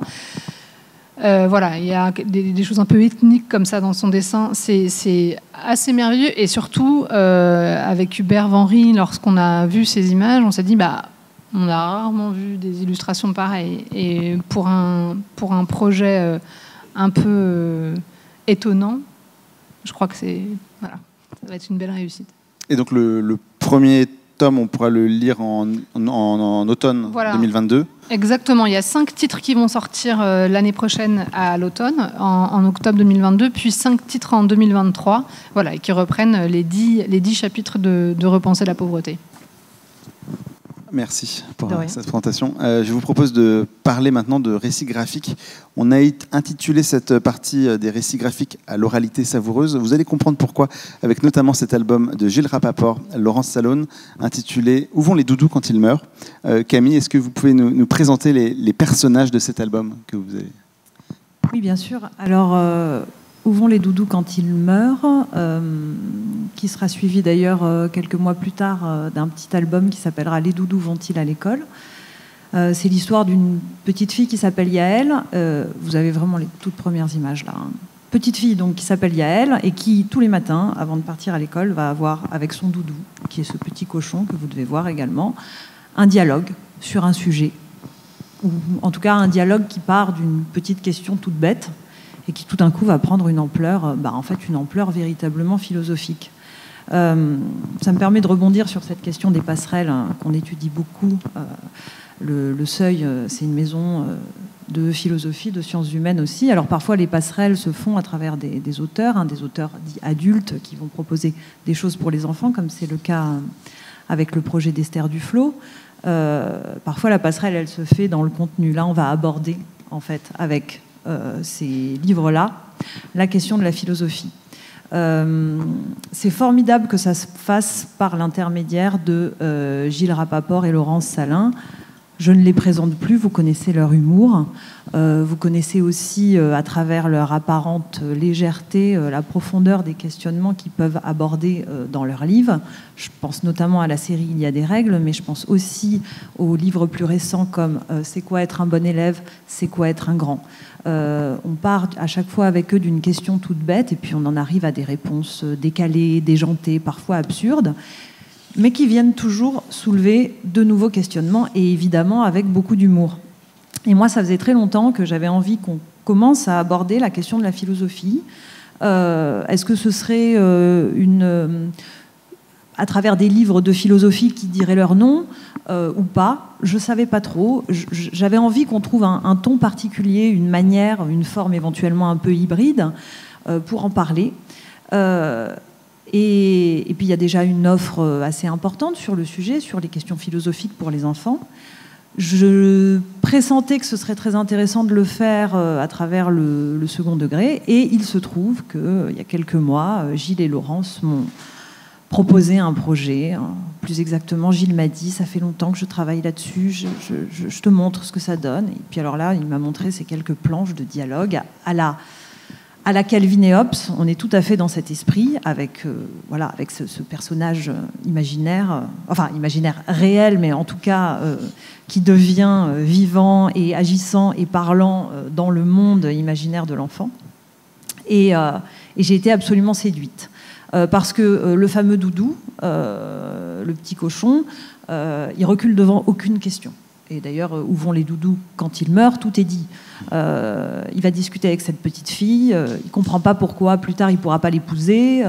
Speaker 3: Voilà, il y a des choses un peu ethniques comme ça dans son dessin. C'est assez merveilleux. Et surtout, avec Hubert Vanry, lorsqu'on a vu ces images, on s'est dit, on a rarement vu des illustrations pareilles. Et pour un projet un peu étonnant, je crois que ça va être une belle réussite.
Speaker 1: Et donc le premier tome, on pourra le lire en automne 2022. Exactement,
Speaker 3: il y a 5 titres qui vont sortir l'année prochaine à l'automne, en octobre 2022, puis 5 titres en 2023, voilà, et qui reprennent les 10 chapitres de Repenser la pauvreté.
Speaker 1: Merci pour cette présentation. Je vous propose de parler maintenant de récits graphiques. On a intitulé cette partie des récits graphiques à l'oralité savoureuse. Vous allez comprendre pourquoi, avec notamment cet album de Gilles Rapaport, Laurence Salone, intitulé « Où vont les doudous quand ils meurent ?» Camille, est-ce que vous pouvez nous présenter les personnages de cet album que vous avez ?
Speaker 4: Oui, bien sûr. Alors, Où vont les doudous quand ils meurent, qui sera suivi d'ailleurs quelques mois plus tard d'un petit album qui s'appellera Les doudous vont-ils à l'école. C'est l'histoire d'une petite fille qui s'appelle Yaël. Vous avez vraiment les toutes premières images là. Petite fille donc qui s'appelle Yaël et qui tous les matins, avant de partir à l'école, va avoir avec son doudou, qui est ce petit cochon que vous devez voir également, un dialogue sur un sujet, ou en tout cas un dialogue qui part d'une petite question toute bête, et qui tout d'un coup va prendre une ampleur, une ampleur véritablement philosophique. Ça me permet de rebondir sur cette question des passerelles qu'on étudie beaucoup. Le Seuil, c'est une maison de philosophie, de sciences humaines aussi. Alors parfois les passerelles se font à travers des auteurs, des auteurs dits adultes qui vont proposer des choses pour les enfants, comme c'est le cas avec le projet d'Esther Duflo. Parfois la passerelle, elle se fait dans le contenu. Là, on va aborder en fait avec ces livres-là, la question de la philosophie. C'est formidable que ça se fasse par l'intermédiaire de Gilles Rapaport et Laurence Salone. Je ne les présente plus, vous connaissez leur humour, vous connaissez aussi à travers leur apparente légèreté la profondeur des questionnements qu'ils peuvent aborder dans leurs livres. Je pense notamment à la série Il y a des règles, mais je pense aussi aux livres plus récents comme C'est quoi être un bon élève, c'est quoi être un grand. On part à chaque fois avec eux d'une question toute bête et puis on en arrive à des réponses décalées, déjantées, parfois absurdes, mais qui viennent toujours soulever de nouveaux questionnements et évidemment avec beaucoup d'humour. Et moi, ça faisait très longtemps que j'avais envie qu'on commence à aborder la question de la philosophie. Est-ce que ce serait à travers des livres de philosophie qui diraient leur nom ou pas? Je ne savais pas trop. J'avais envie qu'on trouve un ton particulier, une manière, une forme éventuellement un peu hybride pour en parler. Et puis il y a déjà une offre assez importante sur le sujet, sur les questions philosophiques pour les enfants. Je pressentais que ce serait très intéressant de le faire à travers le second degré, et il se trouve qu'il y a quelques mois, Gilles et Laurence m'ont proposé un projet. Plus exactement, Gilles m'a dit, ça fait longtemps que je travaille là-dessus, je te montre ce que ça donne. Et puis alors là, il m'a montré ces quelques planches de dialogue à la Calvin et Hobbes. On est tout à fait dans cet esprit, avec ce personnage imaginaire, imaginaire réel, mais en tout cas qui devient vivant et agissant et parlant dans le monde imaginaire de l'enfant. Et j'ai été absolument séduite. Parce que le fameux doudou, le petit cochon, il recule devant aucune question. Et d'ailleurs, où vont les doudous quand ils meurent, tout est dit. Il va discuter avec cette petite fille, il ne comprend pas pourquoi plus tard il ne pourra pas l'épouser.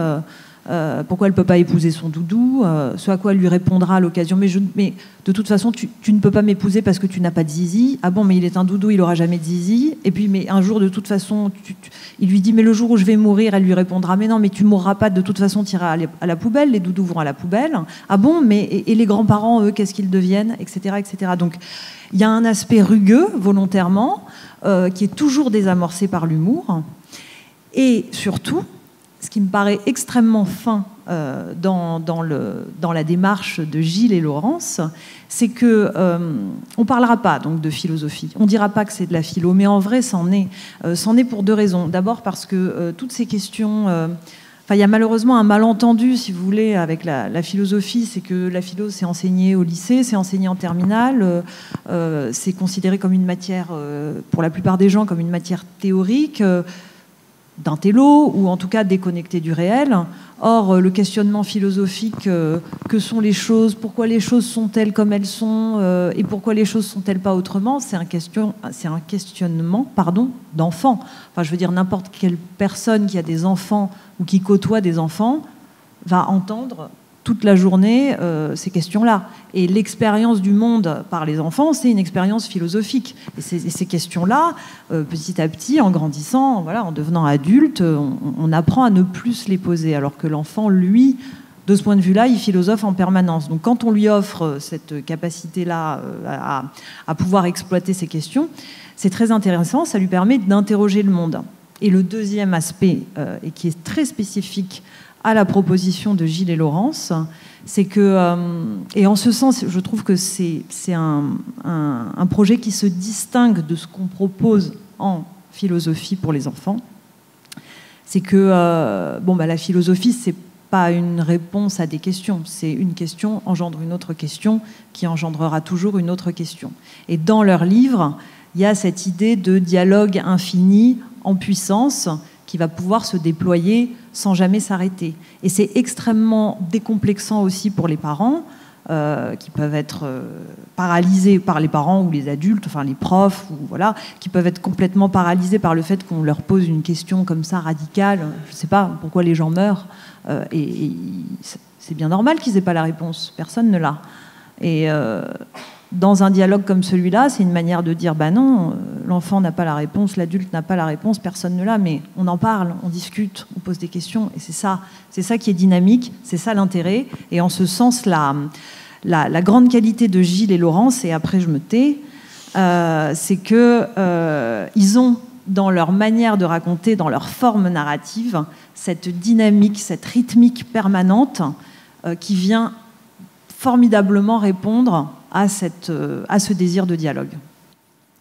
Speaker 4: pourquoi elle ne peut pas épouser son doudou, ce à quoi elle lui répondra à l'occasion, mais de toute façon, tu ne peux pas m'épouser parce que tu n'as pas de zizi. Ah bon, mais il est un doudou, il n'aura jamais de zizi. Et puis, mais un jour, de toute façon, il lui dit, mais le jour où je vais mourir, elle lui répondra, mais non, mais tu mourras pas, de toute façon, tu iras à la poubelle, les doudous vont à la poubelle. Ah bon, mais et les grands-parents, eux, qu'est-ce qu'ils deviennent, etc., etc. Donc, il y a un aspect rugueux, volontairement, qui est toujours désamorcé par l'humour. Et surtout, ce qui me paraît extrêmement fin dans la démarche de Gilles et Laurence, c'est que on parlera pas donc de philosophie, on dira pas que c'est de la philo, mais en vrai, c'en est pour deux raisons. D'abord parce que toutes ces questions, il y a malheureusement un malentendu, si vous voulez, avec la philosophie, c'est que la philo, c'est enseigné au lycée, c'est enseigné en terminale, c'est considéré comme une matière, pour la plupart des gens, comme une matière théorique, d'un télo, ou en tout cas déconnecté du réel. Or, le questionnement philosophique, que sont les choses, pourquoi les choses sont-elles comme elles sont, et pourquoi les choses sont-elles pas autrement, c'est un questionnement d'enfant. Enfin, je veux dire, n'importe quelle personne qui a des enfants ou qui côtoie des enfants va entendre toute la journée ces questions-là. Et l'expérience du monde par les enfants, c'est une expérience philosophique. Et ces questions-là, petit à petit, en grandissant, voilà, en devenant adulte, on apprend à ne plus se les poser. Alors que l'enfant, lui, de ce point de vue-là, il philosophe en permanence. Donc quand on lui offre cette capacité-là à pouvoir exploiter ces questions, c'est très intéressant, ça lui permet d'interroger le monde. Et le deuxième aspect, et qui est très spécifique à la proposition de Gilles et Laurence, c'est que, et en ce sens, je trouve que c'est un projet qui se distingue de ce qu'on propose en philosophie pour les enfants. C'est que la philosophie, c'est pas une réponse à des questions, c'est une question engendre une autre question qui engendrera toujours une autre question. Et dans leur livre, il y a cette idée de dialogue infini en puissance qui va pouvoir se déployer sans jamais s'arrêter. Et c'est extrêmement décomplexant aussi pour les parents, qui peuvent être paralysés par les parents ou les adultes, enfin les profs, ou voilà, qui peuvent être complètement paralysés par le fait qu'on leur pose une question comme ça radicale. Je ne sais pas pourquoi les gens meurent, et c'est bien normal qu'ils n'aient pas la réponse. Personne ne l'a. Et dans un dialogue comme celui-là, c'est une manière de dire non, l'enfant n'a pas la réponse, l'adulte n'a pas la réponse, personne ne l'a, mais on en parle, on discute, on pose des questions, et c'est ça qui est dynamique, c'est ça l'intérêt. Et en ce sens, la grande qualité de Gilles et Laurence, et après je me tais, c'est que ils ont dans leur manière de raconter, dans leur forme narrative, cette dynamique, cette rythmique permanente qui vient formidablement répondre à ce désir de dialogue.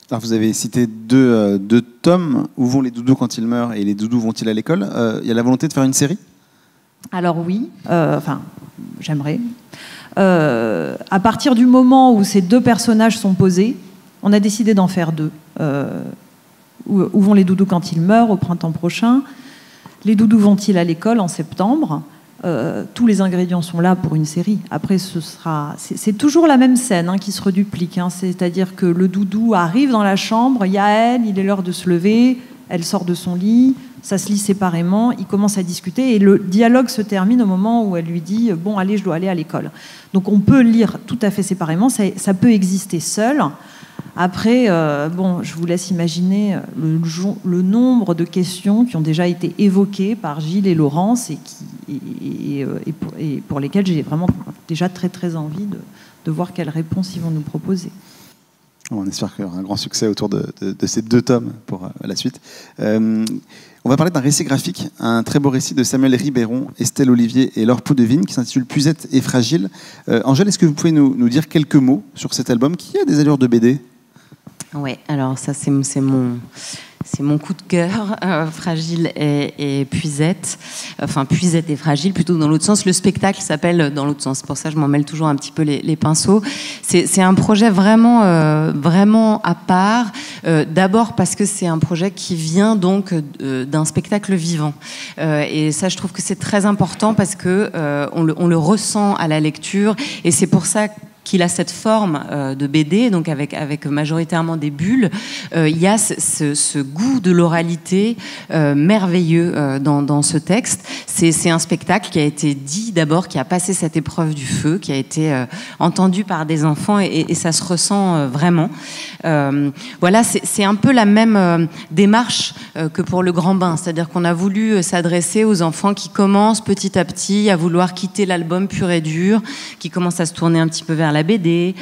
Speaker 1: Alors vous avez cité deux tomes, Où vont les doudous quand ils meurent et Les doudous vont-ils à l'école. Il y a la volonté de faire une série ?
Speaker 4: Alors oui, j'aimerais. À partir du moment où ces deux personnages sont posés, on a décidé d'en faire deux. Où vont les doudous quand ils meurent, au printemps prochain. Les doudous vont-ils à l'école, en septembre. Tous les ingrédients sont là pour une série. Après, c'est toujours la même scène qui se reduplique. C'est-à-dire que le doudou arrive dans la chambre, il y a elle, il est l'heure de se lever, elle sort de son lit, ça se lit séparément, ils commencent à discuter et le dialogue se termine au moment où elle lui dit « Bon, allez, je dois aller à l'école ». Donc on peut lire tout à fait séparément, ça peut exister seul. Après, je vous laisse imaginer le nombre de questions qui ont déjà été évoquées par Gilles et Laurence et pour lesquelles j'ai vraiment déjà très très envie de voir quelles réponses ils vont nous proposer.
Speaker 1: On espère qu'il y aura un grand succès autour de ces deux tomes pour la suite. On va parler d'un récit graphique, un très beau récit de Samuel Ribéron, Estelle Olivier et Laure Poudevine qui s'intitule Puisette et Fragile. Angèle, est-ce que vous pouvez nous dire quelques mots sur cet album qui a des allures de BD ?
Speaker 2: Ouais, alors ça c'est mon coup de cœur, Fragile et Puisette. Enfin, Puisette et Fragile, plutôt dans l'autre sens. Le spectacle s'appelle dans l'autre sens. Pour ça, je m'en mêle toujours un petit peu les pinceaux. C'est un projet vraiment à part. D'abord parce que c'est un projet qui vient donc d'un spectacle vivant. Et ça, je trouve que c'est très important parce que on le ressent à la lecture. Et c'est pour ça qu'il a cette forme de BD, donc avec majoritairement des bulles, il y a ce goût de l'oralité merveilleux dans ce texte. C'est un spectacle qui a été dit d'abord, qui a passé cette épreuve du feu, qui a été entendu par des enfants, et ça se ressent vraiment. Voilà, c'est un peu la même démarche que pour Le Grand Bain, c'est-à-dire qu'on a voulu s'adresser aux enfants qui commencent petit à petit à vouloir quitter l'album pur et dur, qui commencent à se tourner un petit peu vers la BD,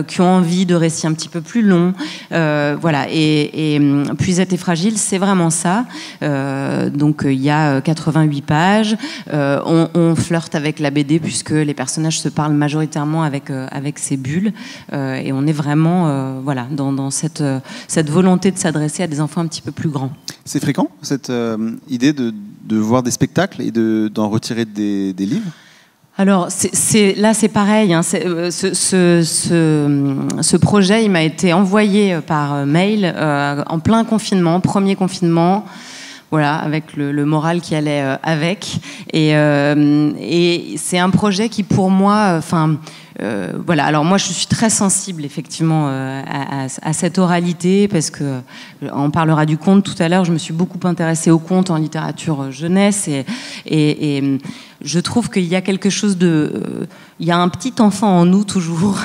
Speaker 2: qui ont envie de récits un petit peu plus longs. Voilà, et Puisette et Fragile, c'est vraiment ça. Donc il y a 88 pages. On flirte avec la BD puisque les personnages se parlent majoritairement avec ces bulles. Et on est vraiment voilà, dans cette volonté de s'adresser à des enfants un petit peu plus grands.
Speaker 1: C'est fréquent, cette idée de voir des spectacles et d'en retirer des livres?
Speaker 2: Alors là c'est pareil, hein, ce projet il m'a été envoyé par mail en plein confinement, premier confinement, voilà, avec le moral qui allait avec, et c'est un projet qui pour moi, voilà, alors moi je suis très sensible effectivement à cette oralité, parce que on parlera du conte tout à l'heure. Je me suis beaucoup intéressée au conte en littérature jeunesse, et je trouve qu'il y a quelque chose il y a un petit enfant en nous toujours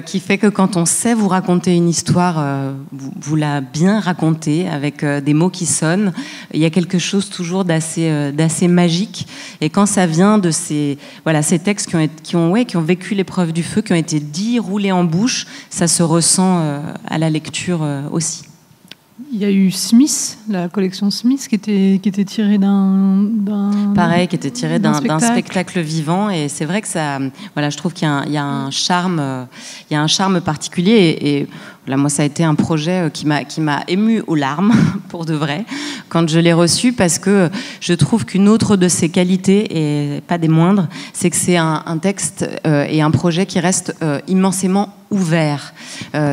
Speaker 2: qui fait que quand on sait vous raconter une histoire, vous la bien raconter avec des mots qui sonnent. Il y a quelque chose toujours d'assez magique. Et quand ça vient de ces textes qui ont vécu l'épreuve du feu, qui ont été dits, roulés en bouche, ça se ressent à la lecture aussi.
Speaker 3: Il y a eu Smith, la collection Smith, qui était tirée d'un
Speaker 2: pareil, qui était tirée d'un spectacle vivant, et c'est vrai que ça, voilà, je trouve qu'il y a un charme particulier, et là, moi, ça a été un projet qui m'a ému aux larmes, pour de vrai, quand je l'ai reçu, parce que je trouve qu'une autre de ses qualités, et pas des moindres, c'est que c'est un texte et un projet qui reste immensément ouvert.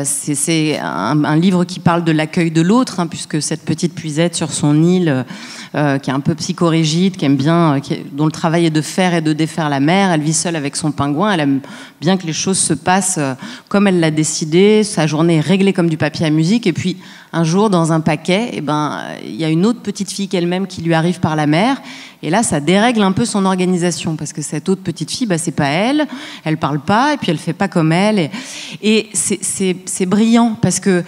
Speaker 2: C'est un livre qui parle de l'accueil de l'autre, hein, puisque cette petite Puisette sur son île, qui est un peu psychorigide, qui aime bien, dont le travail est de faire et de défaire la mer, elle vit seule avec son pingouin, elle aime bien que les choses se passent comme elle l'a décidé, sa journée est réglée comme du papier à musique, et puis un jour, dans un paquet, il y a une autre petite fille qu'elle-même qui lui arrive par la mer, et là, ça dérègle un peu son organisation, parce que cette autre petite fille, c'est pas elle parle pas, et puis elle fait pas comme elle, et c'est brillant, parce que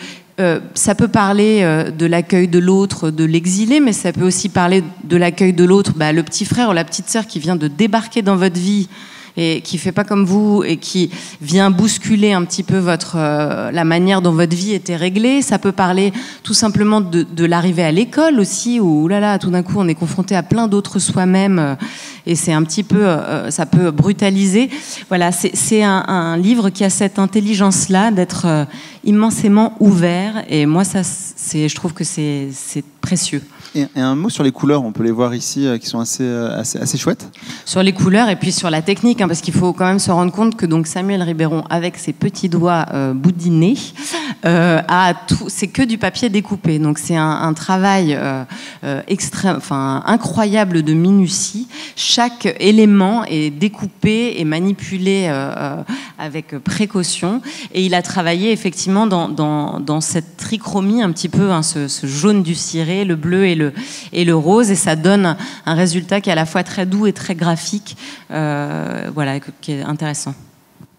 Speaker 2: ça peut parler de l'accueil de l'autre, de l'exilé, mais ça peut aussi parler de l'accueil de l'autre, le petit frère ou la petite sœur qui vient de débarquer dans votre vie et qui fait pas comme vous et qui vient bousculer un petit peu la manière dont votre vie était réglée. Ça peut parler tout simplement de l'arrivée à l'école aussi, où là, tout d'un coup, on est confronté à plein d'autres soi-même, et c'est un petit peu, ça peut brutaliser. Voilà, c'est un livre qui a cette intelligence-là d'être immensément ouvert, et moi, je trouve que c'est précieux.
Speaker 1: Et un mot sur les couleurs, on peut les voir ici, qui sont assez chouettes.
Speaker 2: Sur les couleurs et puis sur la technique, hein, parce qu'il faut quand même se rendre compte que donc Samuel Ribéron, avec ses petits doigts boudinés, c'est que du papier découpé. Donc c'est un travail incroyable de minutie. Chaque élément est découpé et manipulé avec précaution. Et il a travaillé effectivement dans cette trichromie un petit peu, hein, ce jaune du ciré, le bleu et le rose, et ça donne un résultat qui est à la fois très doux et très graphique, voilà, qui est intéressant.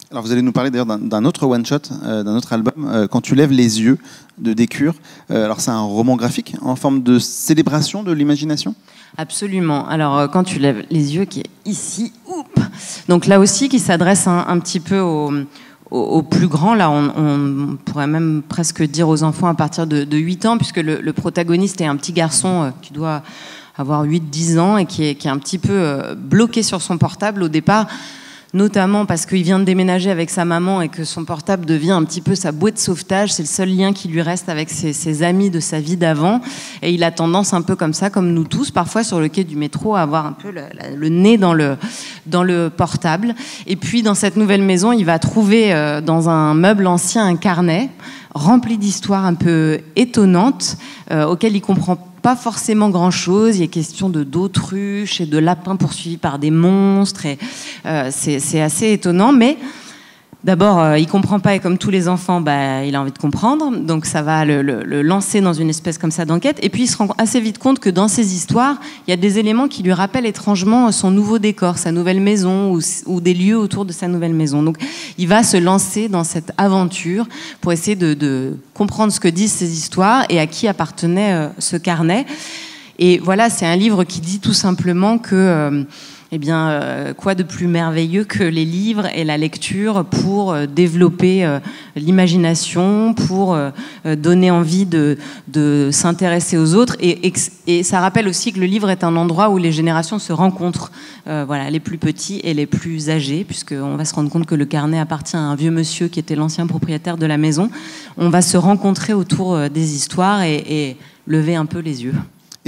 Speaker 1: Alors vous allez nous parler d'ailleurs d'un autre one-shot, d'un autre album, Quand tu lèves les yeux, de Descure. Alors c'est un roman graphique en forme de célébration de l'imagination ?
Speaker 2: Absolument. Alors Quand tu lèves les yeux, qui est ici, donc là aussi qui s'adresse un petit peu aux plus grands, là, on pourrait même presque dire aux enfants à partir de 8 ans, puisque le protagoniste est un petit garçon qui doit avoir 8-10 ans et qui est un petit peu bloqué sur son portable au départ, notamment parce qu'il vient de déménager avec sa maman et que son portable devient un petit peu sa bouée de sauvetage. C'est le seul lien qui lui reste avec ses amis de sa vie d'avant. Et il a tendance un peu comme ça, comme nous tous, parfois sur le quai du métro, à avoir un peu le nez dans le portable. Et puis, dans cette nouvelle maison, il va trouver dans un meuble ancien un carnet rempli d'histoires un peu étonnantes, auxquelles il comprend pas forcément grand-chose. Il y a question d'autruches et de lapins poursuivis par des monstres. Et, c'est assez étonnant, mais D'abord, il comprend pas et comme tous les enfants, il a envie de comprendre. Donc ça va le lancer dans une espèce comme ça d'enquête. Et puis il se rend assez vite compte que dans ces histoires, il y a des éléments qui lui rappellent étrangement son nouveau décor, sa nouvelle maison ou des lieux autour de sa nouvelle maison. Donc il va se lancer dans cette aventure pour essayer de comprendre ce que disent ces histoires et à qui appartenait ce carnet. Et voilà, c'est un livre qui dit tout simplement que... quoi de plus merveilleux que les livres et la lecture pour développer l'imagination, pour donner envie de s'intéresser aux autres. Et ça rappelle aussi que le livre est un endroit où les générations se rencontrent, les plus petits et les plus âgés, puisqu'on va se rendre compte que le carnet appartient à un vieux monsieur qui était l'ancien propriétaire de la maison. On va se rencontrer autour des histoires et lever un peu les yeux.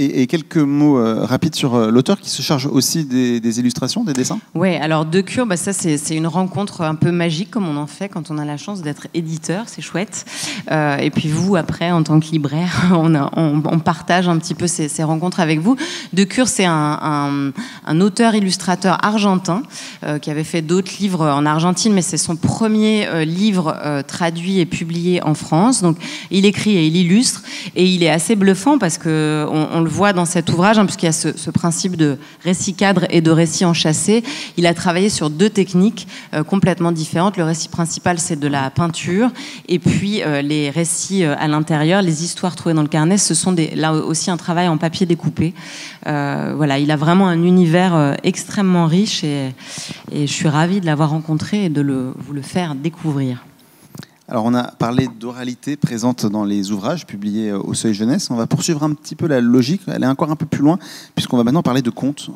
Speaker 1: Et quelques mots rapides sur l'auteur qui se charge aussi des illustrations, des dessins.
Speaker 2: Oui, alors De Cure, ça c'est une rencontre un peu magique comme on en fait quand on a la chance d'être éditeur, c'est chouette. Et puis vous, après, en tant que libraire, on partage un petit peu ces rencontres avec vous. De Cure, c'est un auteur-illustrateur argentin qui avait fait d'autres livres en Argentine, mais c'est son premier livre traduit et publié en France. Donc il écrit et il illustre, et il est assez bluffant parce qu'on le voit dans cet ouvrage, puisqu'il y a ce principe de récit cadre et de récit enchâssé. Il a travaillé sur deux techniques complètement différentes. Le récit principal, c'est de la peinture, et puis les récits à l'intérieur, les histoires trouvées dans le carnet, ce sont là aussi un travail en papier découpé. Il a vraiment un univers extrêmement riche, et je suis ravie de l'avoir rencontré et de vous le faire découvrir.
Speaker 1: Alors on a parlé d'oralité présente dans les ouvrages publiés au Seuil Jeunesse. On va poursuivre un petit peu la logique, aller encore un peu plus loin, puisqu'on va maintenant parler de contes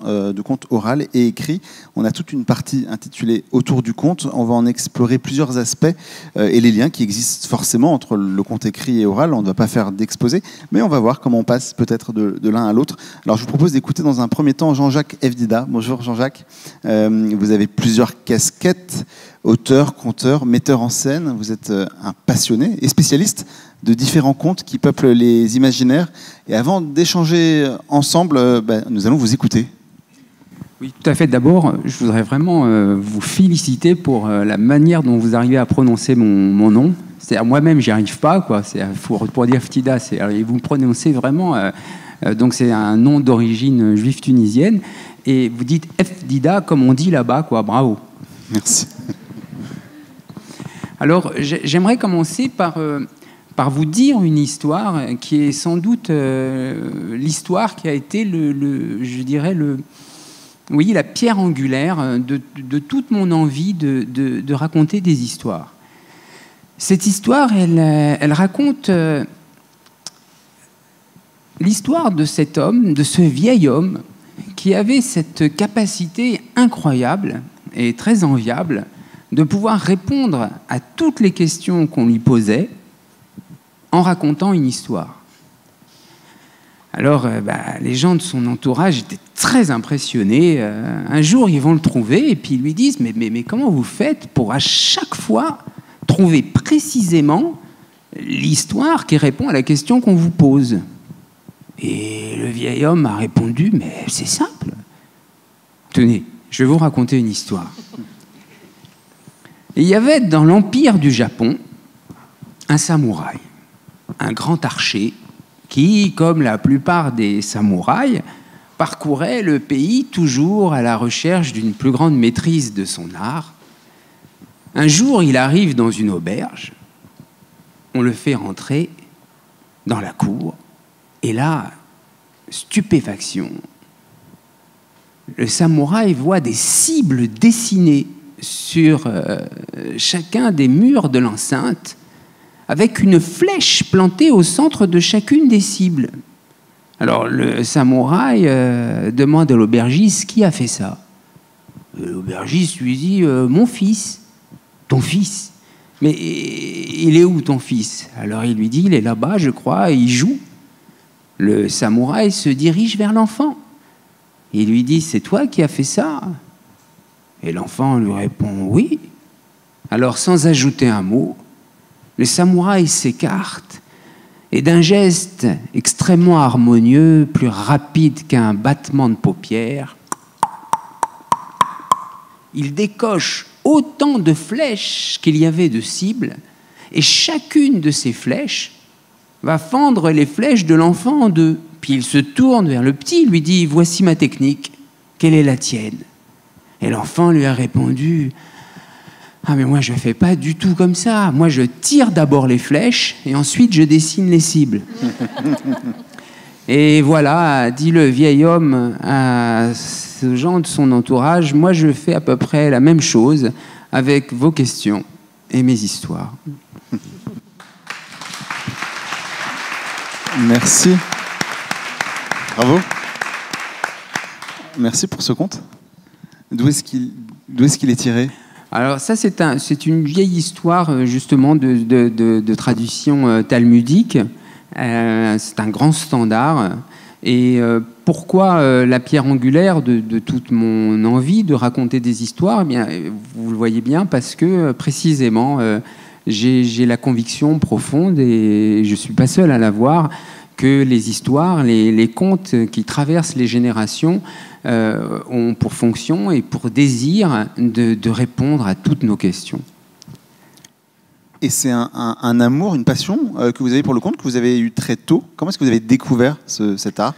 Speaker 1: oral et écrits. On a toute une partie intitulée Autour du conte. On va en explorer plusieurs aspects et les liens qui existent forcément entre le conte écrit et oral. On ne va pas faire d'exposé, mais on va voir comment on passe peut-être de l'un à l'autre. Alors je vous propose d'écouter dans un premier temps Jean-Jacques F. Dida. Bonjour Jean-Jacques. Vous avez plusieurs casquettes. Auteur, conteur, metteur en scène, vous êtes un passionné et spécialiste de différents contes qui peuplent les imaginaires. Et avant d'échanger ensemble, nous allons vous écouter.
Speaker 5: Oui, tout à fait. D'abord, je voudrais vraiment vous féliciter pour la manière dont vous arrivez à prononcer mon nom. C'est-à-dire, moi-même, j'y arrive pas, quoi. Pour dire Ftida, vous me prononcez vraiment... donc, c'est un nom d'origine juive tunisienne. Et vous dites F. Dida, comme on dit là-bas, quoi. Bravo.
Speaker 1: Merci.
Speaker 5: Alors, j'aimerais commencer par vous dire une histoire qui est sans doute l'histoire qui a été la pierre angulaire de toute mon envie de raconter des histoires. Cette histoire, elle raconte l'histoire de cet homme, de ce vieil homme, qui avait cette capacité incroyable et très enviable de pouvoir répondre à toutes les questions qu'on lui posait en racontant une histoire. Alors, les gens de son entourage étaient très impressionnés. Un jour, ils vont le trouver et puis ils lui disent « Mais comment vous faites pour à chaque fois trouver précisément l'histoire qui répond à la question qu'on vous pose ?» Et le vieil homme a répondu « Mais c'est simple. Tenez, je vais vous raconter une histoire. » Et il y avait dans l'Empire du Japon un samouraï, un grand archer, qui, comme la plupart des samouraïs, parcourait le pays toujours à la recherche d'une plus grande maîtrise de son art. Un jour, il arrive dans une auberge, on le fait rentrer dans la cour, et là, stupéfaction, le samouraï voit des cibles dessinées sur chacun des murs de l'enceinte, avec une flèche plantée au centre de chacune des cibles. Alors le samouraï demande à l'aubergiste qui a fait ça. L'aubergiste lui dit mon fils. Ton fils? Mais il est où ton fils? Alors il lui dit il est là-bas, je crois, et il joue. Le samouraï se dirige vers l'enfant. Il lui dit c'est toi qui as fait ça? Et l'enfant lui répond « oui ». Alors, sans ajouter un mot, le samouraï s'écarte et d'un geste extrêmement harmonieux, plus rapide qu'un battement de paupières, il décoche autant de flèches qu'il y avait de cibles, et chacune de ces flèches va fendre les flèches de l'enfant en deux. Puis il se tourne vers le petit, lui dit « Voici ma technique, quelle est la tienne ?» Et l'enfant lui a répondu « Ah mais moi je ne fais pas du tout comme ça, moi je tire d'abord les flèches et ensuite je dessine les cibles. » Et voilà, dit le vieil homme à ces gens de son entourage, moi je fais à peu près la même chose avec vos questions et mes histoires.
Speaker 1: Merci. Bravo. Merci pour ce conte. D'où est-ce qu'il est tiré ?
Speaker 5: Alors ça, c'est une vieille histoire justement de tradition talmudique. C'est un grand standard. Et pourquoi la pierre angulaire de toute mon envie de raconter des histoires ? Eh bien, vous le voyez bien, parce que précisément, j'ai la conviction profonde, et je ne suis pas seul à l'avoir, que les histoires, les contes qui traversent les générations ont pour fonction et pour désir de répondre à toutes nos questions.
Speaker 1: Et c'est un amour, une passion que vous avez pour le conte, que vous avez eu très tôt. Comment est-ce que vous avez découvert cet art ?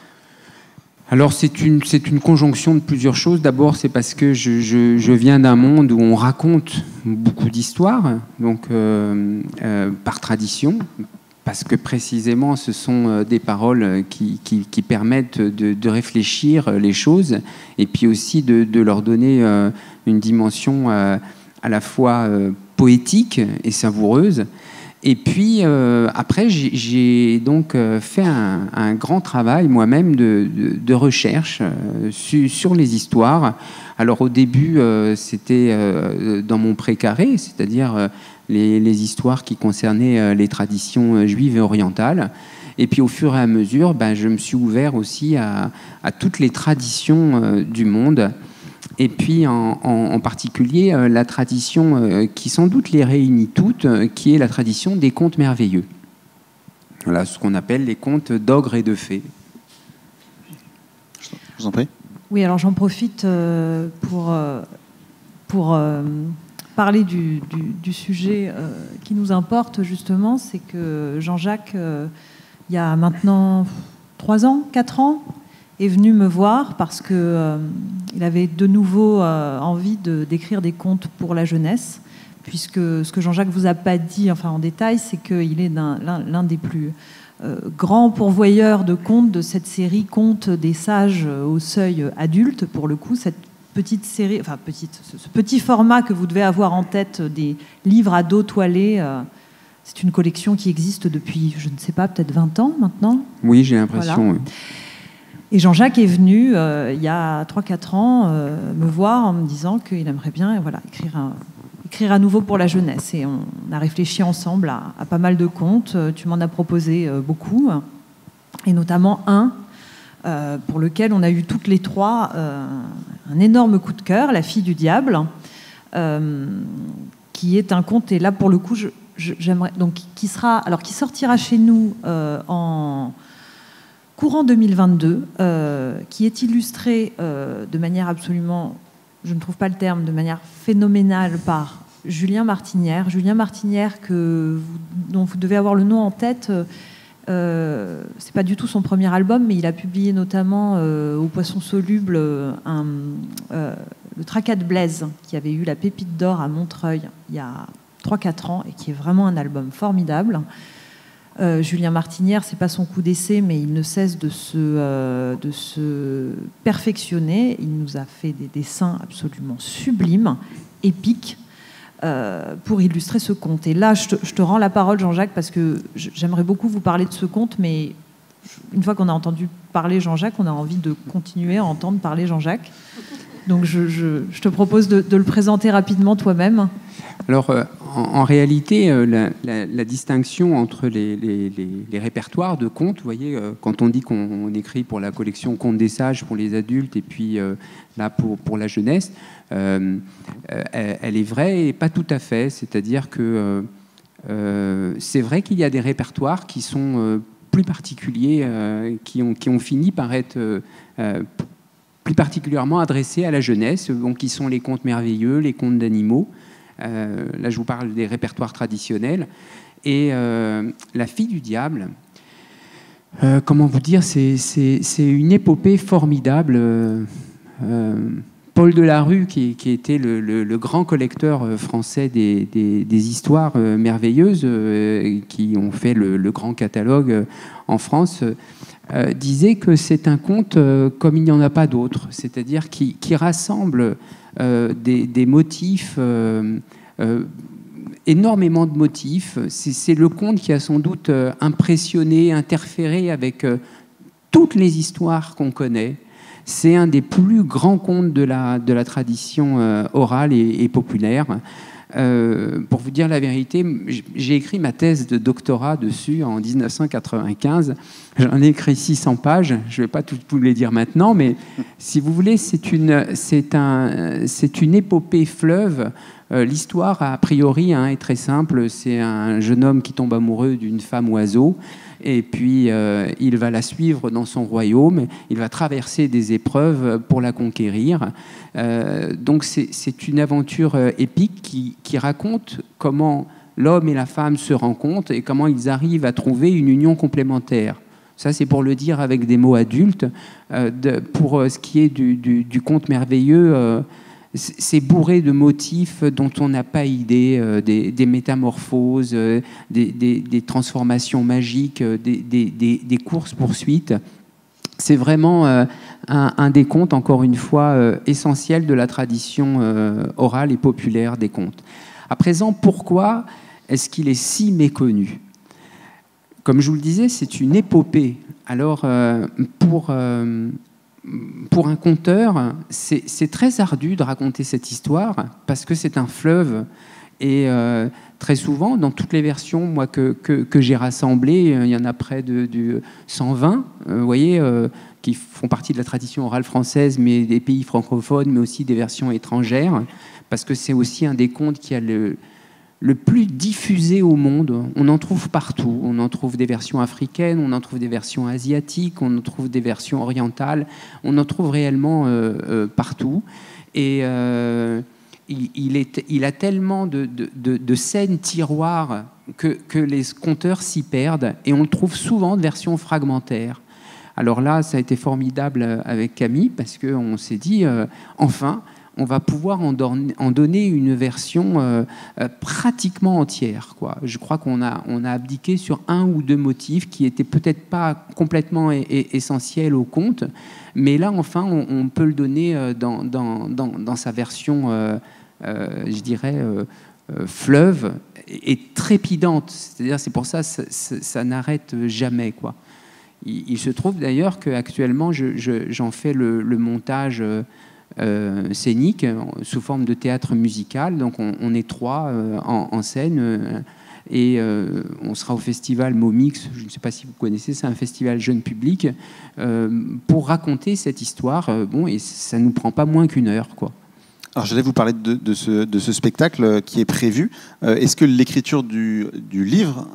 Speaker 5: Alors c'est une conjonction de plusieurs choses. D'abord, c'est parce que je viens d'un monde où on raconte beaucoup d'histoires, donc par tradition, parce que précisément ce sont des paroles qui permettent de réfléchir les choses, et puis aussi de leur donner une dimension à la fois poétique et savoureuse. Et puis après, j'ai donc fait un grand travail moi-même de recherche sur les histoires. Alors au début, c'était dans mon précaré, c'est-à-dire les histoires qui concernaient les traditions juives et orientales. Et puis au fur et à mesure, je me suis ouvert aussi à toutes les traditions du monde. Et puis en particulier la tradition qui sans doute les réunit toutes, qui est la tradition des contes merveilleux. Voilà ce qu'on appelle les contes d'ogres et de fées.
Speaker 1: Je vous en prie.
Speaker 4: Oui, alors j'en profite pour parler du sujet qui nous importe justement. C'est que Jean-Jacques, il y a maintenant 3 ans, 4 ans, est venu me voir parce qu'il avait de nouveau envie d'écrire des contes pour la jeunesse, puisque ce que Jean-Jacques vous a pas dit en détail, c'est qu'il est l'un des plus grands pourvoyeurs de contes de cette série Contes des sages au seuil adulte. Pour le coup, cette petite série, ce petit format que vous devez avoir en tête des livres ados toilés, c'est une collection qui existe depuis, je ne sais pas, peut-être 20 ans maintenant.
Speaker 5: Oui, j'ai l'impression.
Speaker 4: Voilà.
Speaker 5: Oui.
Speaker 4: Et Jean-Jacques est venu, il y a 3-4 ans, me voir en me disant qu'il aimerait bien écrire à nouveau pour la jeunesse. Et on a réfléchi ensemble à pas mal de contes. Tu m'en as proposé beaucoup, et notamment un pour lequel on a eu toutes les trois un énorme coup de cœur, La fille du diable, qui est un conte, et là pour le coup, j'aimerais, donc, qui sortira chez nous en courant 2022, qui est illustré de manière absolument, je ne trouve pas le terme, de manière phénoménale par Julien Martinière. Julien Martinière, dont vous devez avoir le nom en tête, c'est pas du tout son premier album, mais il a publié notamment au Poisson Soluble le Tracas de Blaise, qui avait eu la Pépite d'Or à Montreuil il y a 3-4 ans, et qui est vraiment un album formidable. Julien Martinière, c'est pas son coup d'essai, mais il ne cesse de se perfectionner. Il nous a fait des dessins absolument sublimes, épiques, pour illustrer ce conte. Et là, je te rends la parole, Jean-Jacques, parce que j'aimerais beaucoup vous parler de ce conte, mais une fois qu'on a entendu parler Jean-Jacques, on a envie de continuer à entendre parler Jean-Jacques. Donc je te propose de le présenter rapidement toi-même.
Speaker 5: Alors, en réalité, la distinction entre les répertoires de contes, vous voyez, quand on dit qu'on écrit pour la collection Contes des sages pour les adultes, et puis là pour la jeunesse, elle est vraie et pas tout à fait. C'est-à-dire que c'est vrai qu'il y a des répertoires qui sont plus particuliers, qui ont fini par être plus particulièrement adressés à la jeunesse, donc qui sont les contes merveilleux, les contes d'animaux. Là, je vous parle des répertoires traditionnels. Et La fille du diable, comment vous dire, c'est une épopée formidable. Paul Delarue, qui était le grand collecteur français des histoires merveilleuses, qui ont fait le grand catalogue en France, disait que c'est un conte comme il n'y en a pas d'autres, c'est-à-dire qui rassemble des motifs, énormément de motifs. C'est le conte qui a sans doute impressionné, interféré avec toutes les histoires qu'on connaît. C'est un des plus grands contes de la tradition orale et populaire. Pour vous dire la vérité, j'ai écrit ma thèse de doctorat dessus en 1995. J'en ai écrit 600 pages. Je ne vais pas tout vous les dire maintenant, mais si vous voulez, c'est une épopée fleuve. L'histoire, a priori, est très simple. C'est un jeune homme qui tombe amoureux d'une femme oiseau. Et puis, il va la suivre dans son royaume. Il va traverser des épreuves pour la conquérir. Donc, c'est une aventure épique qui raconte comment l'homme et la femme se rencontrent et comment ils arrivent à trouver une union complémentaire. Ça, c'est pour le dire avec des mots adultes. Pour ce qui est du conte merveilleux, c'est bourré de motifs dont on n'a pas idée, des métamorphoses, des transformations magiques, des courses-poursuites. C'est vraiment un des contes, encore une fois, essentiels de la tradition orale et populaire des contes. À présent, pourquoi est-ce qu'il est si méconnu ? Comme je vous le disais, c'est une épopée. Alors, pour un conteur, c'est très ardu de raconter cette histoire parce que c'est un fleuve. Et très souvent, dans toutes les versions moi, que j'ai rassemblées, il y en a près de 120, vous voyez, qui font partie de la tradition orale française, mais des pays francophones, mais aussi des versions étrangères, parce que c'est aussi un des contes qui a le plus diffusé au monde. On en trouve partout. On en trouve des versions africaines, on en trouve des versions asiatiques, on en trouve des versions orientales. On en trouve réellement partout. Et il a tellement de scènes tiroirs que les conteurs s'y perdent. Et on le trouve souvent de versions fragmentaires. Alors là, ça a été formidable avec Camille, parce qu'on s'est dit, enfin, on va pouvoir en donner une version pratiquement entière, quoi. Je crois qu'on a abdiqué sur un ou deux motifs qui n'étaient peut-être pas complètement essentiels au conte, mais là, enfin, on peut le donner dans sa version, je dirais, fleuve et trépidante. C'est-à-dire, c'est pour ça ça n'arrête jamais, quoi. Il se trouve d'ailleurs qu'actuellement, j'en fais le montage scénique sous forme de théâtre musical. Donc on est 3 en scène et on sera au festival Momix, je ne sais pas si vous connaissez, c'est un festival jeune public, pour raconter cette histoire. Bon, et ça ne nous prend pas moins qu'1 heure, quoi.
Speaker 1: Alors j'allais vous parler de ce spectacle qui est prévu. Est-ce que l'écriture du livre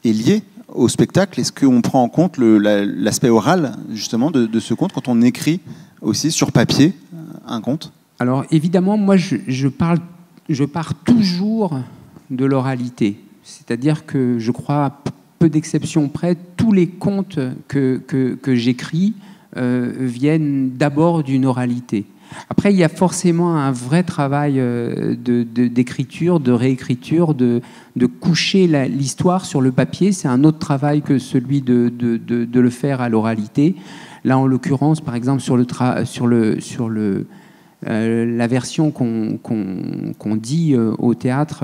Speaker 1: est liée au spectacle? Est-ce qu'on prend en compte l'aspect oral justement de ce conte quand on écrit aussi sur papier un conte?
Speaker 5: Alors évidemment, moi je pars toujours de l'oralité. C'est-à-dire que je crois, peu d'exceptions près, tous les contes que j'écris viennent d'abord d'une oralité. Après, il y a forcément un vrai travail d'écriture, de réécriture, de coucher l'histoire sur le papier. C'est un autre travail que celui de le faire à l'oralité. Là, en l'occurrence, par exemple, sur la version qu'on dit au théâtre,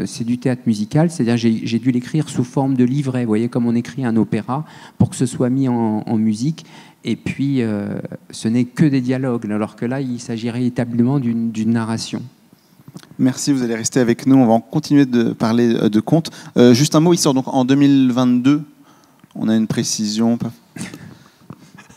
Speaker 5: c'est du théâtre musical, c'est-à-dire j'ai dû l'écrire sous forme de livret, vous voyez, comme on écrit un opéra, pour que ce soit mis en musique. Et puis, ce n'est que des dialogues, alors que là, il s'agirait véritablement d'une narration.
Speaker 1: Merci, vous allez rester avec nous. On va continuer de parler de contes. Juste un mot, il sort donc en 2022. On a une précision?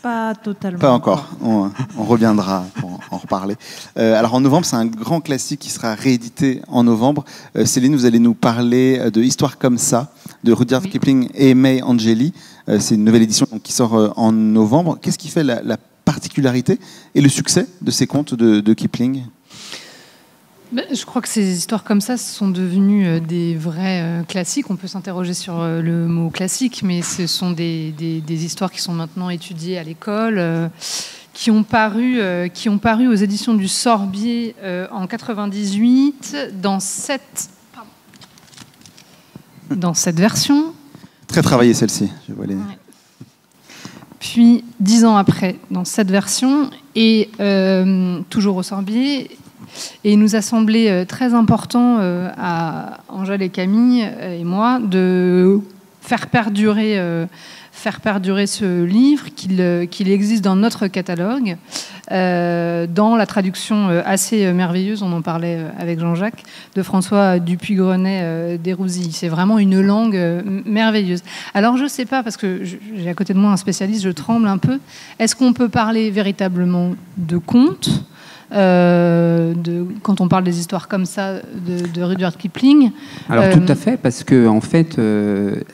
Speaker 4: Pas totalement.
Speaker 1: Pas encore. On reviendra pour en reparler. Alors en novembre, c'est un grand classique qui sera réédité en novembre. Céline, vous allez nous parler de Histoire comme ça, de Rudyard Kipling et May Angelou. C'est une nouvelle édition qui sort en novembre. Qu'est-ce qui fait la particularité et le succès de ces contes de Kipling?
Speaker 3: Je crois que ces histoires comme ça sont devenues des vrais classiques. On peut s'interroger sur le mot classique, mais ce sont des histoires qui sont maintenant étudiées à l'école, qui ont paru aux éditions du Sorbier en 98 dans cette version.
Speaker 1: Très travaillée celle-ci. Je vois les...
Speaker 3: Ouais. Puis 10 ans après, dans cette version, et toujours au Sorbier. Et il nous a semblé très important à Angèle et Camille et moi de faire perdurer ce livre, qu'il existe dans notre catalogue, dans la traduction assez merveilleuse, on en parlait avec Jean-Jacques, de François Dupuy-Grenet d'Hérousy. C'est vraiment une langue merveilleuse. Alors je ne sais pas, parce que j'ai à côté de moi un spécialiste, je tremble un peu. Est-ce qu'on peut parler véritablement de contes quand on parle des histoires comme ça de Rudyard Kipling?
Speaker 5: Alors tout à fait, parce que en fait, il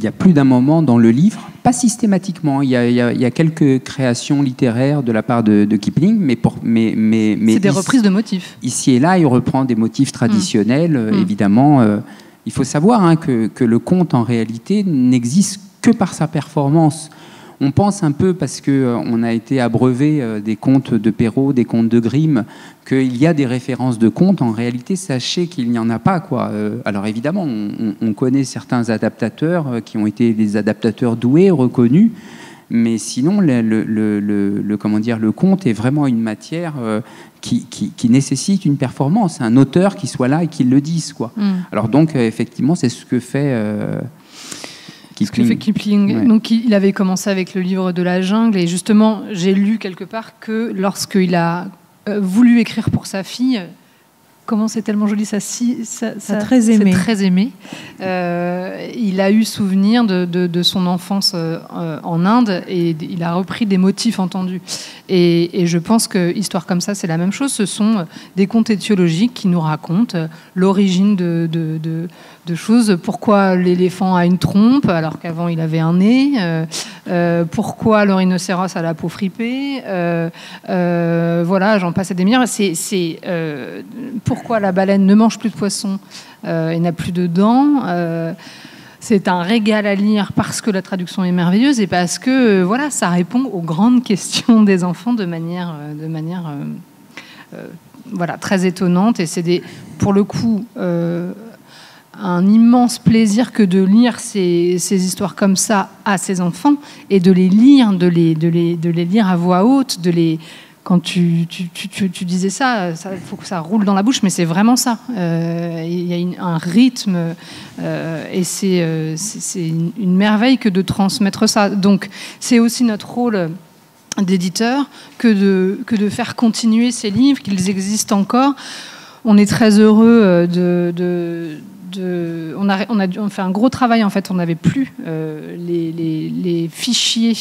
Speaker 5: y a plus d'un moment dans le livre, pas systématiquement, il y a quelques créations littéraires de la part de Kipling, mais
Speaker 3: c'est des reprises de motifs.
Speaker 5: Ici et là, il reprend des motifs traditionnels, évidemment. Il faut savoir que le conte, en réalité, n'existe que par sa performance. On pense un peu, parce qu'on a été abreuvé des contes de Perrault, des contes de Grimm, qu'il y a des références de contes. En réalité, sachez qu'il n'y en a pas, quoi. Alors évidemment, on connaît certains adaptateurs qui ont été des adaptateurs doués, reconnus, mais sinon, le conte est vraiment une matière qui nécessite une performance, un auteur qui soit là et qui le dise, quoi. Alors donc, effectivement, c'est ce que fait...
Speaker 3: Kipling. Ouais. Donc, il avait commencé avec le livre de la jungle, et justement, j'ai lu quelque part que lorsqu'il a voulu écrire pour sa fille, comment c'est tellement joli, ça
Speaker 4: très aimé.
Speaker 3: C'est très aimé. Il a eu souvenir de son enfance en Inde, et il a repris des motifs entendus. Et je pense que histoire comme ça, c'est la même chose. Ce sont des contes étiologiques qui nous racontent l'origine de choses. Pourquoi l'éléphant a une trompe alors qu'avant il avait un nez, pourquoi le rhinocéros a la peau fripée, voilà, j'en passe des meilleurs. C'est pourquoi la baleine ne mange plus de poissons et n'a plus de dents. C'est un régal à lire parce que la traduction est merveilleuse et parce que voilà, ça répond aux grandes questions des enfants de manière voilà, très étonnante. Et c'est pour le coup un immense plaisir que de lire ces histoires comme ça à ses enfants et de les lire, de les lire à voix haute, quand tu disais ça, il faut que ça roule dans la bouche, mais c'est vraiment ça. Il y a un rythme et c'est une merveille que de transmettre ça. Donc c'est aussi notre rôle d'éditeur que de faire continuer ces livres, qu'ils existent encore. On est très heureux on fait un gros travail, en fait. On n'avait plus les fichiers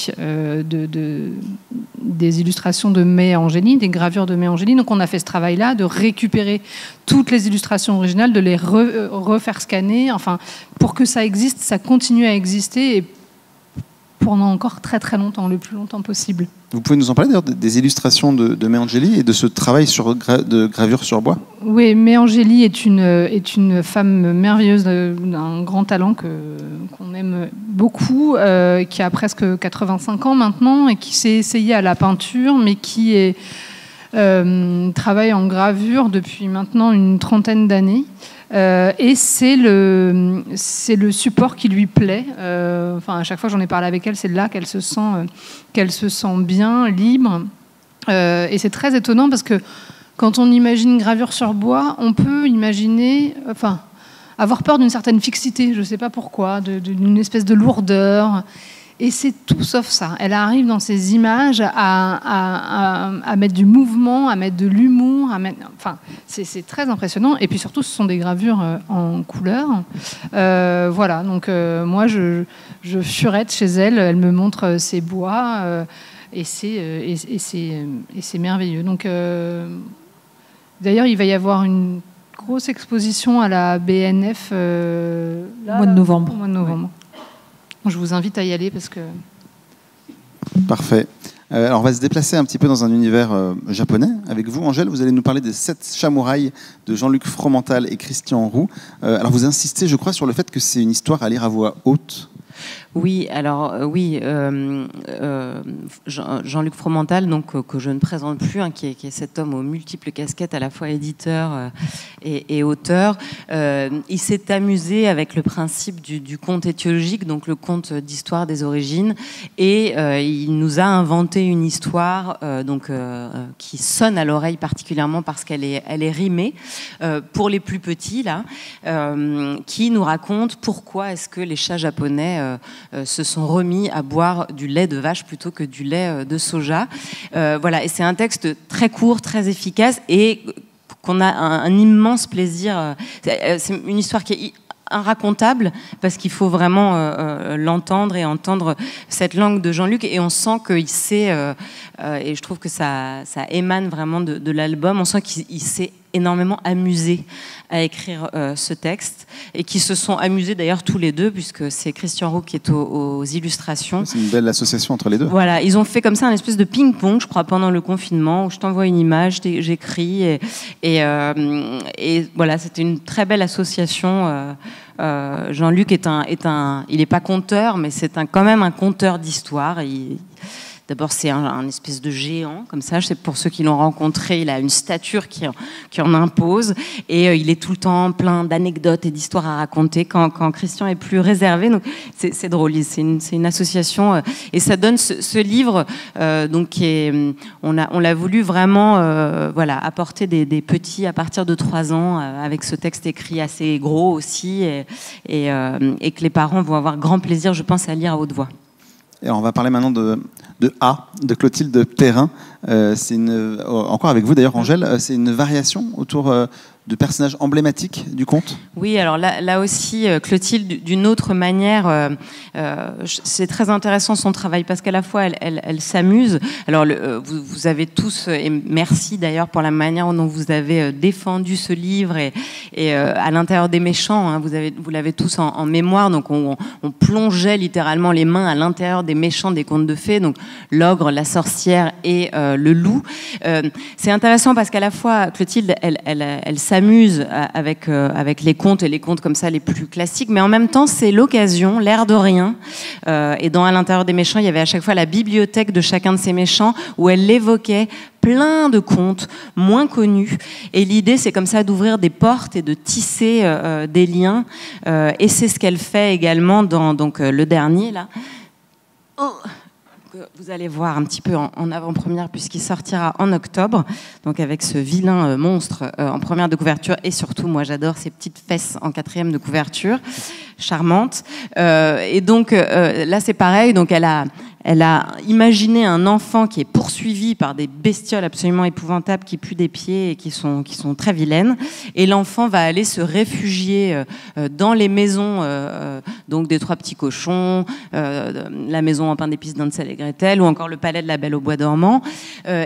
Speaker 3: des illustrations de May Angéli, des gravures de May Angéli. Donc on a fait ce travail-là de récupérer toutes les illustrations originales, de les refaire scanner, enfin, pour que ça existe, ça continue à exister et pendant encore très très longtemps, le plus longtemps possible.
Speaker 1: Vous pouvez nous en parler d'ailleurs des illustrations de May Angéli et de ce travail de gravure sur bois?
Speaker 3: Oui, May Angéli est une femme merveilleuse, d'un grand talent qu'on aime beaucoup, qui a presque 85 ans maintenant et qui s'est essayée à la peinture, mais qui travaille en gravure depuis maintenant une trentaine d'années. Et c'est le support qui lui plaît. Enfin, à chaque fois que j'en ai parlé avec elle, c'est là qu'elle se sent bien, libre. Et c'est très étonnant parce que quand on imagine gravure sur bois, on peut imaginer, enfin, avoir peur d'une certaine fixité, je ne sais pas pourquoi, d'une espèce de lourdeur. Et c'est tout sauf ça. Elle arrive dans ces images à mettre du mouvement, à mettre de l'humour, enfin, c'est très impressionnant. Et puis surtout, ce sont des gravures en couleur. Voilà, donc moi, je furette chez elle. Elle me montre ses bois et c'est merveilleux. Donc, d'ailleurs, il va y avoir une grosse exposition à la BNF
Speaker 4: au mois de novembre.
Speaker 3: Au mois de novembre. Ouais. Je vous invite à y aller parce que...
Speaker 1: Parfait. Alors on va se déplacer un petit peu dans un univers japonais. Avec vous, Angèle, vous allez nous parler des 7 samouraïs de Jean-Luc Fromental et Christian Roux. Alors vous insistez, je crois, sur le fait que c'est une histoire à lire à voix haute.
Speaker 2: Oui, alors Jean-Luc Fromental, donc que je ne présente plus, hein, qui est cet homme aux multiples casquettes, à la fois éditeur et auteur. Il s'est amusé avec le principe du conte étiologique, donc le conte d'histoire des origines, et il nous a inventé une histoire qui sonne à l'oreille particulièrement parce qu'elle est rimée pour les plus petits là, qui nous raconte pourquoi est-ce que les chats japonais se sont remis à boire du lait de vache plutôt que du lait de soja. Voilà, et c'est un texte très court, très efficace et qu'on a un immense plaisir. C'est une histoire qui est inracontable parce qu'il faut vraiment l'entendre et entendre cette langue de Jean-Luc, et on sent qu'il sait, et je trouve que ça émane vraiment de l'album, on sent qu'il s'est énormément amusé à écrire ce texte, et qui se sont amusés d'ailleurs tous les deux, puisque c'est Christian Roux qui est aux illustrations.
Speaker 1: C'est une belle association entre les deux.
Speaker 2: Voilà, ils ont fait comme ça un espèce de ping-pong, je crois, pendant le confinement, où je t'envoie une image, j'écris, et voilà, c'était une très belle association. Jean-Luc il n'est pas conteur, mais c'est quand même un conteur d'histoire. D'abord, c'est un espèce de géant, comme ça. C'est pour ceux qui l'ont rencontré, il a une stature qui en impose. Et il est tout le temps plein d'anecdotes et d'histoires à raconter quand Christian est plus réservé. Donc, c'est drôle. C'est une association. Et ça donne ce livre, on l'a voulu vraiment apporter des petits à partir de 3 ans, avec ce texte écrit assez gros aussi. Et que les parents vont avoir grand plaisir, je pense, à lire à haute voix.
Speaker 1: Et alors on va parler maintenant de A, de Clotilde Perrin. Encore avec vous d'ailleurs, Angèle, c'est une variation autour de personnages emblématiques du conte.
Speaker 2: Oui, alors là aussi, Clotilde, d'une autre manière, c'est très intéressant son travail, parce qu'à la fois, elle s'amuse. Alors, vous avez tous, et merci d'ailleurs pour la manière dont vous avez défendu ce livre, et à l'intérieur des méchants, hein, vous l'avez tous en mémoire, donc on plongeait littéralement les mains à l'intérieur des méchants des contes de fées, donc l'ogre, la sorcière et le loup. C'est intéressant parce qu'à la fois, Clotilde, elle s'amuse avec les contes, et les contes comme ça les plus classiques, mais en même temps c'est l'occasion, l'air de rien, et dans À l'intérieur des méchants, il y avait à chaque fois la bibliothèque de chacun de ces méchants où elle évoquait plein de contes moins connus, et l'idée c'est comme ça d'ouvrir des portes et de tisser des liens, et c'est ce qu'elle fait également dans le dernier là. Vous allez voir un petit peu en avant-première, puisqu'il sortira en octobre, donc avec ce vilain monstre en première de couverture, et surtout, moi j'adore ces petites fesses en 4e de couverture, charmantes. Et donc là c'est pareil, donc elle a imaginé un enfant qui est poursuivi par des bestioles absolument épouvantables qui puent des pieds et qui sont très vilaines, et l'enfant va aller se réfugier dans les maisons donc des 3 petits cochons, la maison en pain d'épices d'Hansel et Gretel, ou encore le palais de la Belle au bois dormant,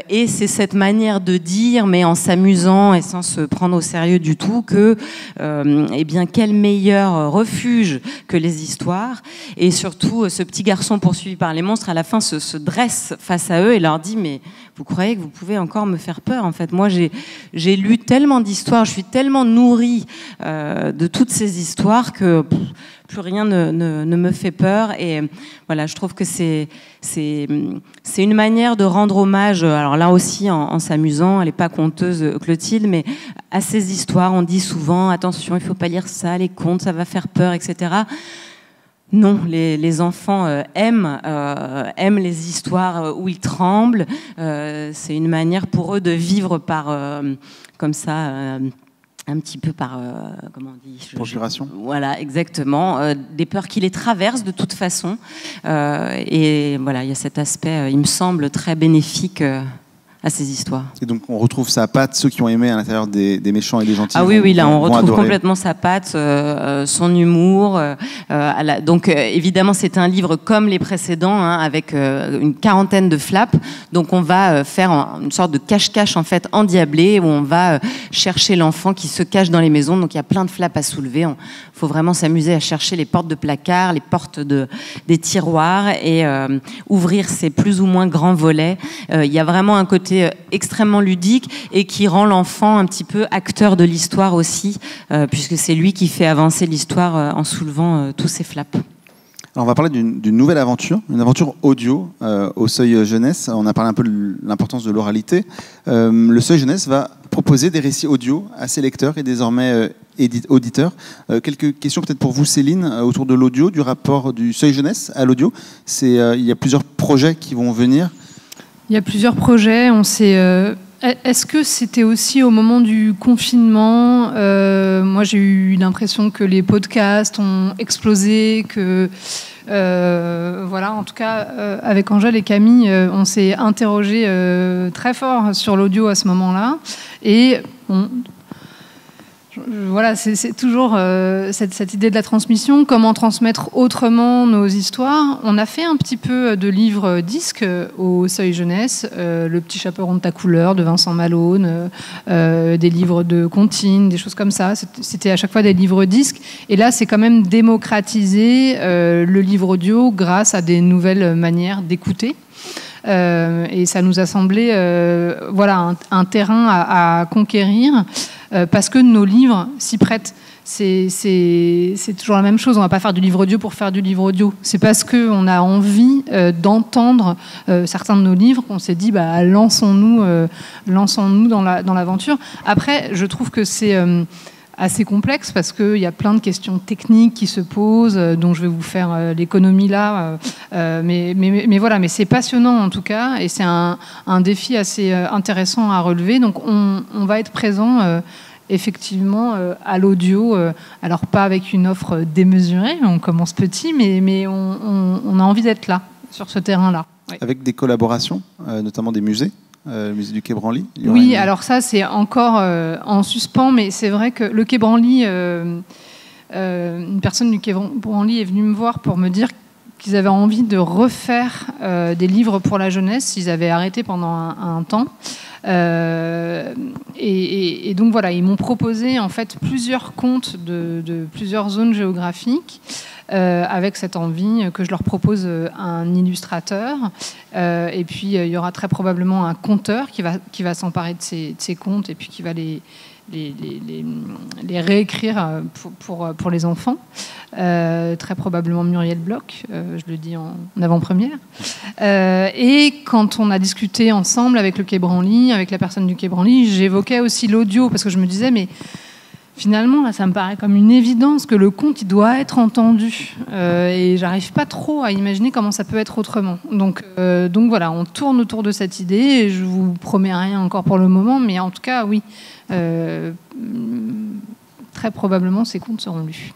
Speaker 2: et c'est cette manière de dire, mais en s'amusant et sans se prendre au sérieux du tout, que eh bien quel meilleur refuge que les histoires, et surtout ce petit garçon poursuivi par les monstres à la fin se dresse face à eux et leur dit: mais vous croyez que vous pouvez encore me faire peur? En fait, moi j'ai lu tellement d'histoires, je suis tellement nourrie de toutes ces histoires que plus rien ne me fait peur. Et voilà, je trouve que c'est une manière de rendre hommage, alors là aussi en s'amusant, elle n'est pas conteuse Clotilde, mais à ces histoires. On dit souvent: attention, il ne faut pas lire ça, les contes, ça va faire peur, etc. Non, les enfants aiment les histoires où ils tremblent. C'est une manière pour eux de vivre comme ça, un petit peu par, comment on dit,
Speaker 1: procuration.
Speaker 2: Voilà, exactement. Des peurs qui les traversent de toute façon. Et voilà, il y a cet aspect, il me semble, très bénéfique à ces histoires.
Speaker 1: Et donc on retrouve sa patte, ceux qui ont aimé à l'intérieur des méchants et des gentils.
Speaker 2: Ah oui, là on retrouve
Speaker 1: adorer.
Speaker 2: complètement sa patte, son humour. Donc évidemment c'est un livre comme les précédents, hein, avec une quarantaine de flaps. Donc on va faire une sorte de cache-cache en fait endiablé, où on va chercher l'enfant qui se cache dans les maisons. Donc il y a plein de flaps à soulever. Il faut vraiment s'amuser à chercher les portes de placard, les portes des tiroirs et ouvrir ces plus ou moins grands volets. Il y a vraiment un côté extrêmement ludique et qui rend l'enfant un petit peu acteur de l'histoire aussi, puisque c'est lui qui fait avancer l'histoire en soulevant tous ces flaps.
Speaker 1: Alors on va parler d'une nouvelle aventure, une aventure audio au Seuil Jeunesse. On a parlé un peu de l'importance de l'oralité. Le Seuil Jeunesse va proposer des récits audio à ses lecteurs et désormais auditeurs. Quelques questions peut-être pour vous, Céline, autour de l'audio, du rapport du Seuil Jeunesse à l'audio. Il y a plusieurs projets qui vont venir.
Speaker 3: Il y a plusieurs projets. Est-ce que c'était aussi au moment du confinement? Moi, j'ai eu l'impression que les podcasts ont explosé, que voilà. En tout cas, avec Angèle et Camille, on s'est interrogé très fort sur l'audio à ce moment-là, et voilà, c'est toujours cette idée de la transmission, comment transmettre autrement nos histoires. On a fait un petit peu de livres-disques au Seuil Jeunesse, Le Petit Chaperon de ta couleur de Vincent Malone, des livres de comptines, des choses comme ça. C'était à chaque fois des livres-disques. Et là, c'est quand même démocratiser le livre audio grâce à des nouvelles manières d'écouter. Et ça nous a semblé voilà, un terrain à conquérir, parce que nos livres s'y prêtent. C'est toujours la même chose. On ne va pas faire du livre audio pour faire du livre audio. C'est parce qu'on a envie d'entendre certains de nos livres qu'on s'est dit lançons-nous dans l'aventure. Après, je trouve que c'est assez complexe parce qu'il y a plein de questions techniques qui se posent, dont je vais vous faire l'économie là. Mais voilà, mais c'est passionnant en tout cas, et c'est un défi assez intéressant à relever. Donc on va être présent effectivement à l'audio, alors pas avec une offre démesurée, on commence petit, mais on a envie d'être là, sur ce terrain-là. Oui.
Speaker 1: Avec des collaborations, notamment des musées. Le musée du Quai Branly.
Speaker 3: Oui, alors ça c'est encore en suspens, mais c'est vrai que le Quai Branly, une personne du Quai Branly est venue me voir pour me dire qu'ils avaient envie de refaire des livres pour la jeunesse. Ils avaient arrêté pendant un temps. Et donc voilà, ils m'ont proposé en fait plusieurs contes de plusieurs zones géographiques. Avec cette envie que je leur propose un illustrateur, et puis il y aura très probablement un conteur qui va s'emparer de ces contes et puis qui va les réécrire pour les enfants, très probablement Muriel Bloch, je le dis en avant-première. Et quand on a discuté ensemble avec le Quai Branly, avec la personne du Quai Branly, j'évoquais aussi l'audio, parce que je me disais, mais finalement, là, ça me paraît comme une évidence que le conte, il doit être entendu. Et j'arrive pas trop à imaginer comment ça peut être autrement. Donc voilà, on tourne autour de cette idée. Et je vous promets rien encore pour le moment, mais en tout cas, oui, très probablement, ces contes seront lus.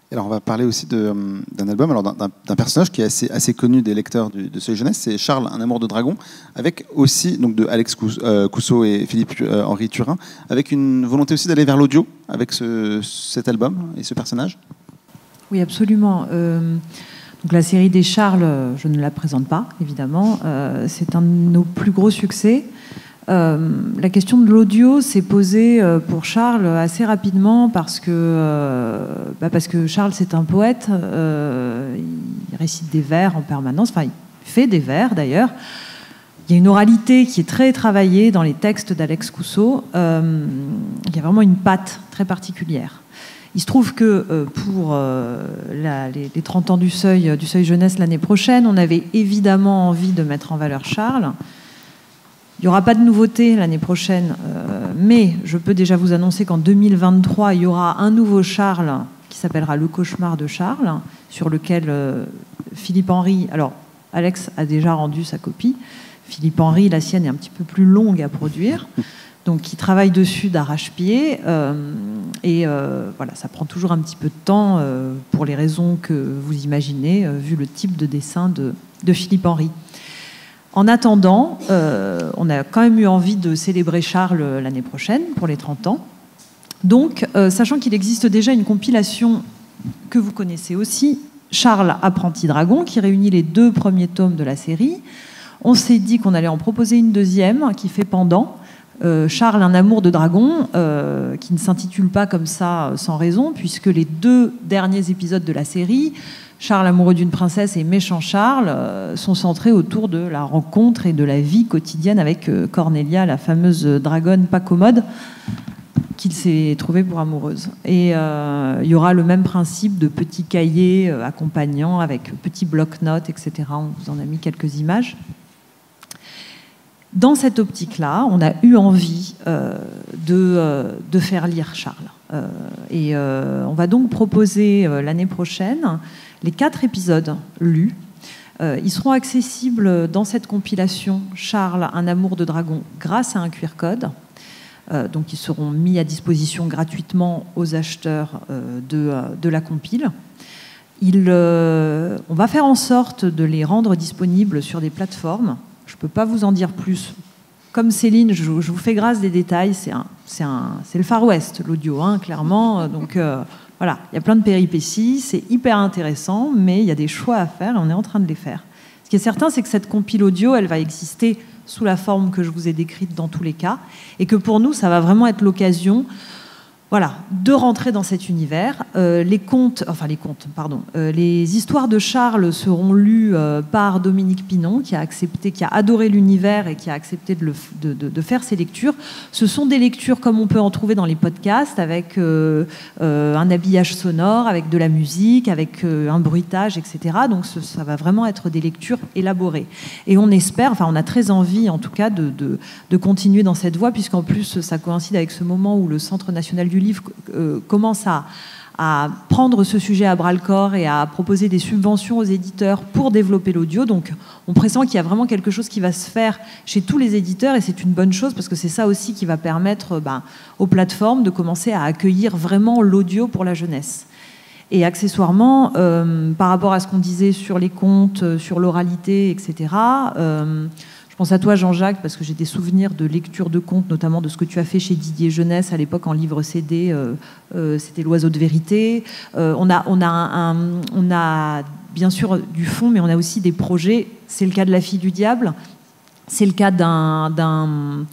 Speaker 1: Alors on va parler aussi d'un album, alors d'un personnage qui est assez connu des lecteurs de Seuil Jeunesse, c'est Charles, un amour de dragon, avec aussi donc de Alex Cousseau et Philippe-Henri Turin, avec une volonté aussi d'aller vers l'audio avec cet album et ce personnage.
Speaker 4: Oui, absolument. Donc la série des Charles, je ne la présente pas, évidemment. C'est un de nos plus gros succès. La question de l'audio s'est posée pour Charles assez rapidement parce que Charles, c'est un poète. Il récite des vers en permanence. Enfin, il fait des vers, d'ailleurs. Il y a une oralité qui est très travaillée dans les textes d'Alex Cousseau. Il y a vraiment une patte très particulière. Il se trouve que pour les 30 ans du Seuil Jeunesse l'année prochaine, on avait évidemment envie de mettre en valeur Charles. Il n'y aura pas de nouveauté l'année prochaine, mais je peux déjà vous annoncer qu'en 2023, il y aura un nouveau Charles qui s'appellera Le Cauchemar de Charles, sur lequel Philippe-Henri... Alors, Alex a déjà rendu sa copie. Philippe-Henri, la sienne est un petit peu plus longue à produire. Donc, il travaille dessus d'arrache-pied. Voilà, ça prend toujours un petit peu de temps pour les raisons que vous imaginez, vu le type de dessin de Philippe-Henri. En attendant, on a quand même eu envie de célébrer Charles l'année prochaine, pour les 30 ans. Donc, sachant qu'il existe déjà une compilation que vous connaissez aussi, Charles, apprenti dragon, qui réunit les 2 premiers tomes de la série, on s'est dit qu'on allait en proposer une deuxième, qui fait pendant, Charles, un amour de dragon, qui ne s'intitule pas comme ça sans raison, puisque les 2 derniers épisodes de la série, Charles amoureux d'une princesse et Méchant Charles, sont centrés autour de la rencontre et de la vie quotidienne avec Cornelia, la fameuse dragonne pas commode qu'il s'est trouvée pour amoureuse. Et il y aura le même principe de petits cahiers accompagnants avec petits bloc-notes, etc. On vous en a mis quelques images. Dans cette optique-là, on a eu envie de faire lire Charles. On va donc proposer l'année prochaine les 4 épisodes lus. Ils seront accessibles dans cette compilation Charles, un amour de dragon, grâce à un QR code. Donc ils seront mis à disposition gratuitement aux acheteurs de la compile. On va faire en sorte de les rendre disponibles sur des plateformes. Je ne peux pas vous en dire plus. Comme Céline, je vous fais grâce des détails. C'est le Far West, l'audio, hein, clairement. Donc voilà, il y a plein de péripéties. C'est hyper intéressant, mais il y a des choix à faire et on est en train de les faire. Ce qui est certain, c'est que cette compile audio, elle va exister sous la forme que je vous ai décrite dans tous les cas, et que pour nous, ça va vraiment être l'occasion, voilà, de rentrer dans cet univers. Les histoires de Charles seront lues par Dominique Pinon, qui a adoré l'univers et qui a accepté de faire ces lectures. Ce sont des lectures comme on peut en trouver dans les podcasts, avec un habillage sonore, avec de la musique, avec un bruitage, etc. Donc ça va vraiment être des lectures élaborées. Et on espère, on a très envie en tout cas de continuer dans cette voie, puisqu'en plus ça coïncide avec ce moment où le Centre national du livre commence à prendre ce sujet à bras-le-corps et à proposer des subventions aux éditeurs pour développer l'audio. Donc on pressent qu'il y a vraiment quelque chose qui va se faire chez tous les éditeurs, et c'est une bonne chose parce que c'est ça aussi qui va permettre aux plateformes de commencer à accueillir vraiment l'audio pour la jeunesse. Et accessoirement, par rapport à ce qu'on disait sur les contes, sur l'oralité, etc., je pense à toi, Jean-Jacques, parce que j'ai des souvenirs de lecture de contes, notamment de ce que tu as fait chez Didier Jeunesse à l'époque en livre CD. C'était L'Oiseau de vérité. On a bien sûr du fond, mais on a aussi des projets. C'est le cas de La Fille du Diable. C'est le cas d'un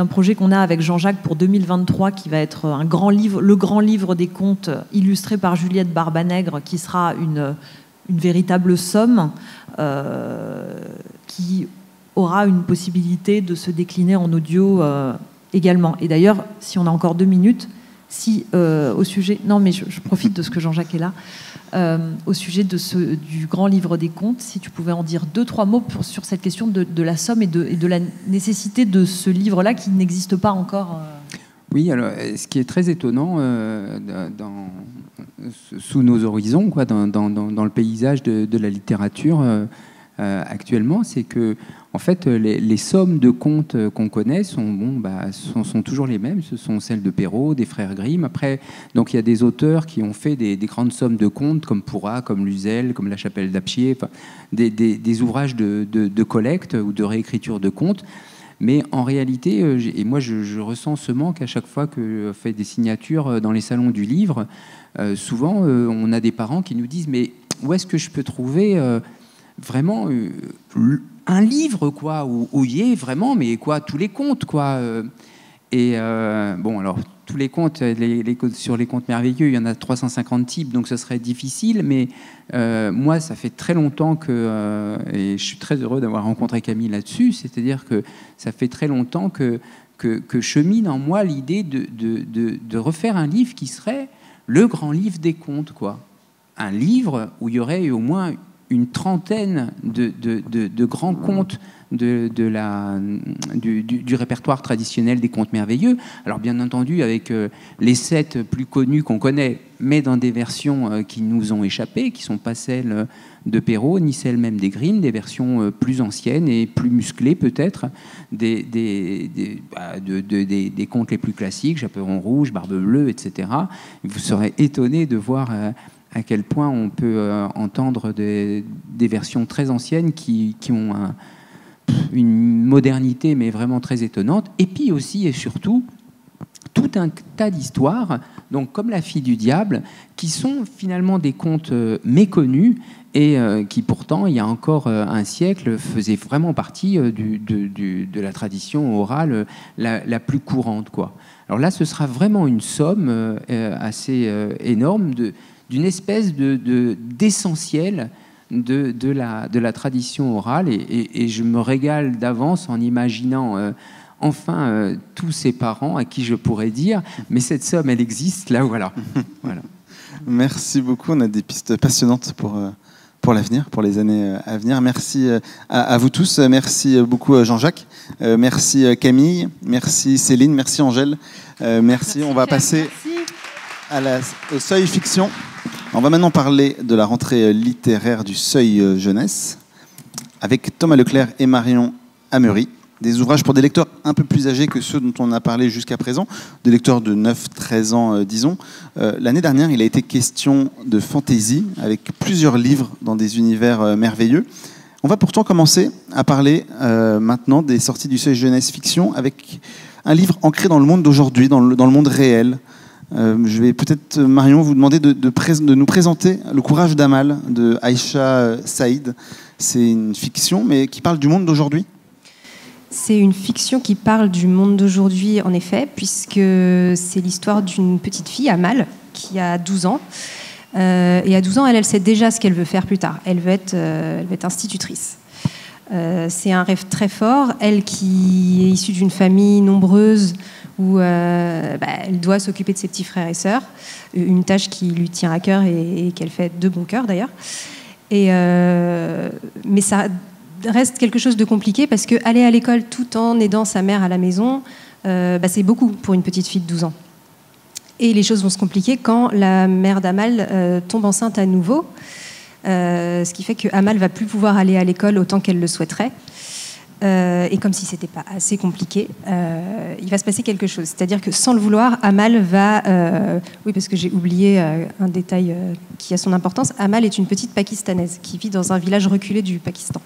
Speaker 4: projet qu'on a avec Jean-Jacques pour 2023, qui va être le grand livre des contes illustré par Juliette Barbanègre, qui sera une véritable somme qui aura une possibilité de se décliner en audio également. Et d'ailleurs, si on a encore 2 minutes, au sujet... Non, mais je profite de ce que Jean-Jacques est là. Au sujet du grand livre des contes, si tu pouvais en dire 2-3 mots sur cette question de la somme et de la nécessité de ce livre-là qui n'existe pas encore.
Speaker 5: Oui, alors ce qui est très étonnant sous nos horizons, dans le paysage de la littérature actuellement, c'est que en fait, les sommes de contes qu'on connaît sont toujours les mêmes. Ce sont celles de Perrault, des frères Grimm. Après, donc il y a des auteurs qui ont fait des grandes sommes de contes, comme Pourra, comme Luzel, comme La Chapelle d'Appier, des ouvrages de collecte ou de réécriture de contes. Mais en réalité, et moi je ressens ce manque à chaque fois que je fais des signatures dans les salons du livre. Souvent, on a des parents qui nous disent « Mais où est-ce que je peux trouver vraiment un livre, où il y ait vraiment, mais tous les contes, alors, tous les contes, sur les contes merveilleux, il y en a 350 types, donc ce serait difficile, mais moi, ça fait très longtemps et je suis très heureux d'avoir rencontré Camille là-dessus, c'est-à-dire que ça fait très longtemps que chemine en moi l'idée de refaire un livre qui serait le grand livre des contes, Un livre où il y aurait au moins une trentaine de grands contes du répertoire traditionnel des contes merveilleux. Alors bien entendu avec les 7 plus connus qu'on connaît, mais dans des versions qui nous ont échappé, qui ne sont pas celles de Perrault, ni celles même des Grimm, des versions plus anciennes et plus musclées peut-être, des contes les plus classiques, Chaperon rouge, Barbe bleue, etc. Vous serez étonnés de voir à quel point on peut entendre des versions très anciennes qui ont une modernité, mais vraiment très étonnante. Et puis aussi et surtout, tout un tas d'histoires, donc comme La fille du diable, qui sont finalement des contes méconnus et qui pourtant, il y a encore un siècle, faisaient vraiment partie de la tradition orale la plus courante, quoi. Alors là, ce sera vraiment une somme assez énorme d'une espèce d'essentiel de la tradition orale, et je me régale d'avance en imaginant enfin tous ces parents à qui je pourrais dire mais cette somme elle existe là, voilà. Voilà.
Speaker 1: Merci beaucoup, on a des pistes passionnantes pour l'avenir, pour les années à venir. Merci à vous tous, merci beaucoup Jean-Jacques, merci Camille, merci Céline, merci Angèle, merci. On va passer au Seuil Fiction. On va maintenant parler de la rentrée littéraire du Seuil Jeunesse avec Thomas Leclerc et Marion Amery. Des ouvrages pour des lecteurs un peu plus âgés que ceux dont on a parlé jusqu'à présent, des lecteurs de 9-13 ans, disons. L'année dernière, il a été question de fantaisie, avec plusieurs livres dans des univers merveilleux. On va pourtant commencer à parler maintenant des sorties du Seuil Jeunesse Fiction, avec un livre ancré dans le monde d'aujourd'hui, dans le monde réel. Je vais peut-être, Marion, vous demander de nous présenter Le courage d'Amal de Aïcha Saïd. C'est une fiction, mais qui parle du monde d'aujourd'hui.
Speaker 6: C'est une fiction qui parle du monde d'aujourd'hui, en effet, puisque c'est l'histoire d'une petite fille, Amal, qui a 12 ans. Et à 12 ans, elle sait déjà ce qu'elle veut faire plus tard. Elle veut être institutrice. C'est un rêve très fort. Elle qui est issue d'une famille nombreuse où elle doit s'occuper de ses petits frères et sœurs, une tâche qui lui tient à cœur et qu'elle fait de bon cœur d'ailleurs. Mais ça reste quelque chose de compliqué parce qu'aller à l'école tout en aidant sa mère à la maison, c'est beaucoup pour une petite fille de 12 ans. Et les choses vont se compliquer quand la mère d'Amal tombe enceinte à nouveau, ce qui fait que Amal va plus pouvoir aller à l'école autant qu'elle le souhaiterait. Et comme si c'était pas assez compliqué, il va se passer quelque chose. C'est-à-dire que sans le vouloir, Amal va... oui, parce que j'ai oublié un détail qui a son importance. Amal est une petite Pakistanaise qui vit dans un village reculé du Pakistan.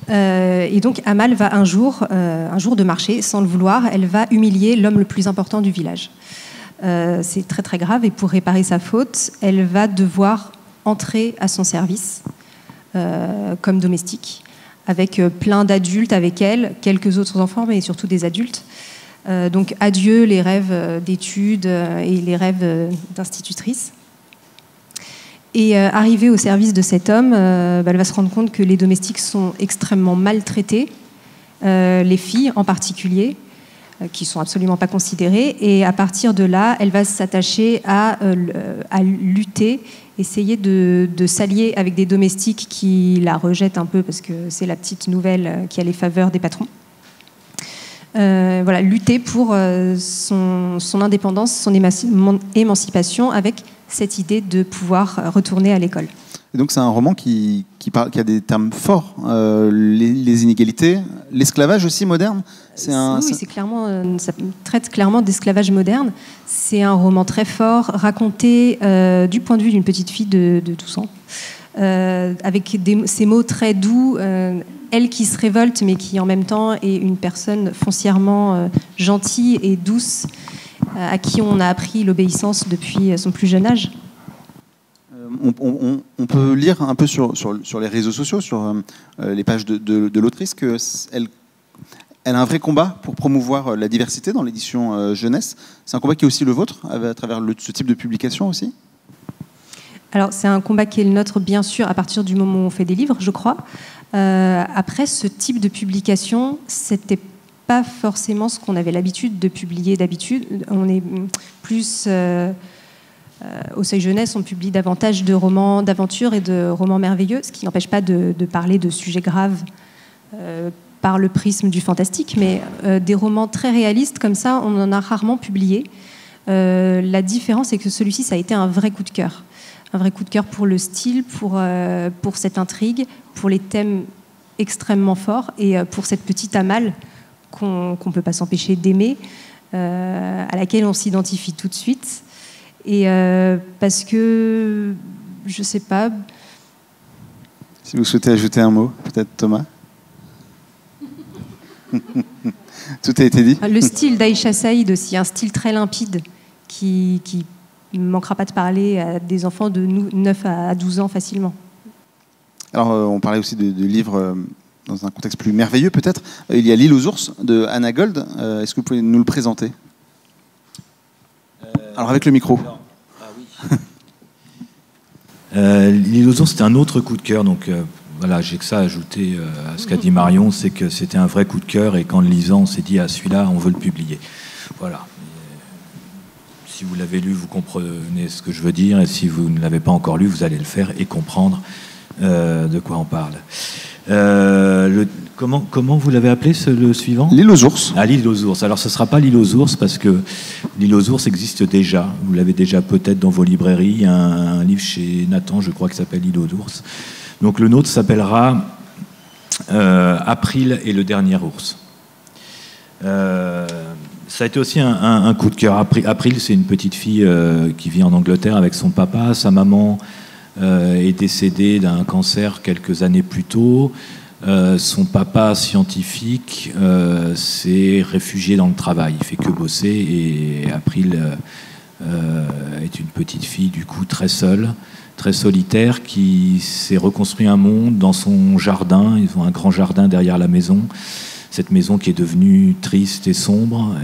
Speaker 6: Et donc Amal va un jour de marché, sans le vouloir, elle va humilier l'homme le plus important du village. C'est très très grave, et pour réparer sa faute, elle va devoir entrer à son service comme domestique, avec plein d'adultes avec elle, quelques autres enfants, mais surtout des adultes. Donc adieu les rêves d'études et les rêves d'institutrice. Et arrivée au service de cet homme, elle va se rendre compte que les domestiques sont extrêmement maltraités, les filles en particulier, qui ne sont absolument pas considérées. Et à partir de là, elle va s'attacher à lutter, essayer de s'allier avec des domestiques qui la rejettent un peu parce que c'est la petite nouvelle qui a les faveurs des patrons. Lutter pour son indépendance, son émancipation, avec cette idée de pouvoir retourner à l'école.
Speaker 1: Et donc c'est un roman qui a des termes forts, les inégalités, l'esclavage aussi moderne.
Speaker 6: Oui, c'est clairement, ça traite clairement d'esclavage moderne. C'est un roman très fort, raconté du point de vue d'une petite fille de 12 ans, avec ces mots très doux. Elle qui se révolte, mais qui en même temps est une personne foncièrement gentille et douce, à qui on a appris l'obéissance depuis son plus jeune âge.
Speaker 1: On peut lire un peu sur les réseaux sociaux, sur les pages de l'autrice, qu'elle a un vrai combat pour promouvoir la diversité dans l'édition jeunesse. C'est un combat qui est aussi le vôtre, à travers ce type de publication aussi ?
Speaker 6: Alors, c'est un combat qui est le nôtre, bien sûr, à partir du moment où on fait des livres, je crois. Après, ce type de publication, c'était pas forcément ce qu'on avait l'habitude de publier d'habitude. On est plus... au Seuil Jeunesse, on publie davantage de romans d'aventure et de romans merveilleux, ce qui n'empêche pas de parler de sujets graves par le prisme du fantastique, mais des romans très réalistes comme ça, on en a rarement publié. La différence, c'est que celui-ci, ça a été un vrai coup de cœur. Un vrai coup de cœur pour le style, pour cette intrigue, pour les thèmes extrêmement forts, et pour cette petite Amal qu'on ne peut pas s'empêcher d'aimer, à laquelle on s'identifie tout de suite. Et parce que, je ne sais pas...
Speaker 1: Si vous souhaitez ajouter un mot, peut-être Thomas ? Tout a été dit.
Speaker 6: Le style d'Aïcha Saïd aussi, un style très limpide qui ne manquera pas de parler à des enfants de 9 à 12 ans facilement.
Speaker 1: Alors, on parlait aussi de livres dans un contexte plus merveilleux, peut-être. Il y a L'île aux ours de Anna Gold. Est-ce que vous pouvez nous le présenter? Alors, avec le micro.
Speaker 7: L'île aux ours, c'était un autre coup de cœur. Donc, voilà, j'ai que ça à ajouter à ce qu'a dit Marion, c'est que c'était un vrai coup de cœur. Et qu'en le lisant, on s'est dit, ah, celui-là, on veut le publier. Voilà. Si vous l'avez lu, vous comprenez ce que je veux dire. Et si vous ne l'avez pas encore lu, vous allez le faire et comprendre de quoi on parle. Comment vous l'avez appelé, le suivant?
Speaker 1: L'île aux ours.
Speaker 7: Ah, L'île aux ours. Alors, ce ne sera pas L'île aux ours, parce que L'île aux ours existe déjà. Vous l'avez déjà peut-être dans vos librairies. Il y a un livre chez Nathan, je crois, qui s'appelle L'île aux ours. Donc, le nôtre s'appellera April et le dernier ours. Ça a été aussi un coup de cœur. April, c'est une petite fille qui vit en Angleterre avec son papa. Sa maman est décédée d'un cancer quelques années plus tôt. Son papa scientifique s'est réfugié dans le travail. Il fait que bosser. Et April est une petite fille, du coup, très seule, très solitaire, qui s'est reconstruit un monde dans son jardin. Ils ont un grand jardin derrière la maison. Cette maison qui est devenue triste et sombre.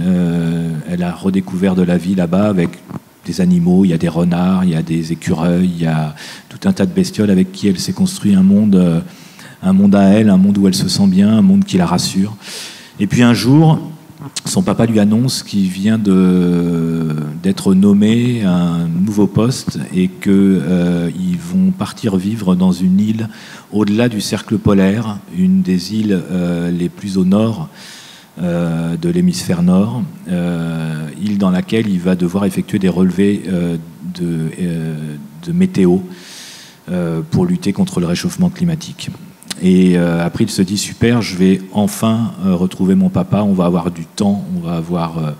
Speaker 7: Elle a redécouvert de la vie là-bas avec des animaux. Il y a des renards, il y a des écureuils, il y a tout un tas de bestioles avec qui elle s'est construit un monde à elle, un monde où elle se sent bien, un monde qui la rassure. Et puis un jour, son papa lui annonce qu'il vient d'être nommé à un nouveau poste et qu'ils vont partir vivre dans une île au-delà du cercle polaire, une des îles les plus au nord de l'hémisphère nord, île dans laquelle il va devoir effectuer des relevés de météo pour lutter contre le réchauffement climatique. Et après, il se dit, super, je vais enfin retrouver mon papa, on va avoir du temps, on va avoir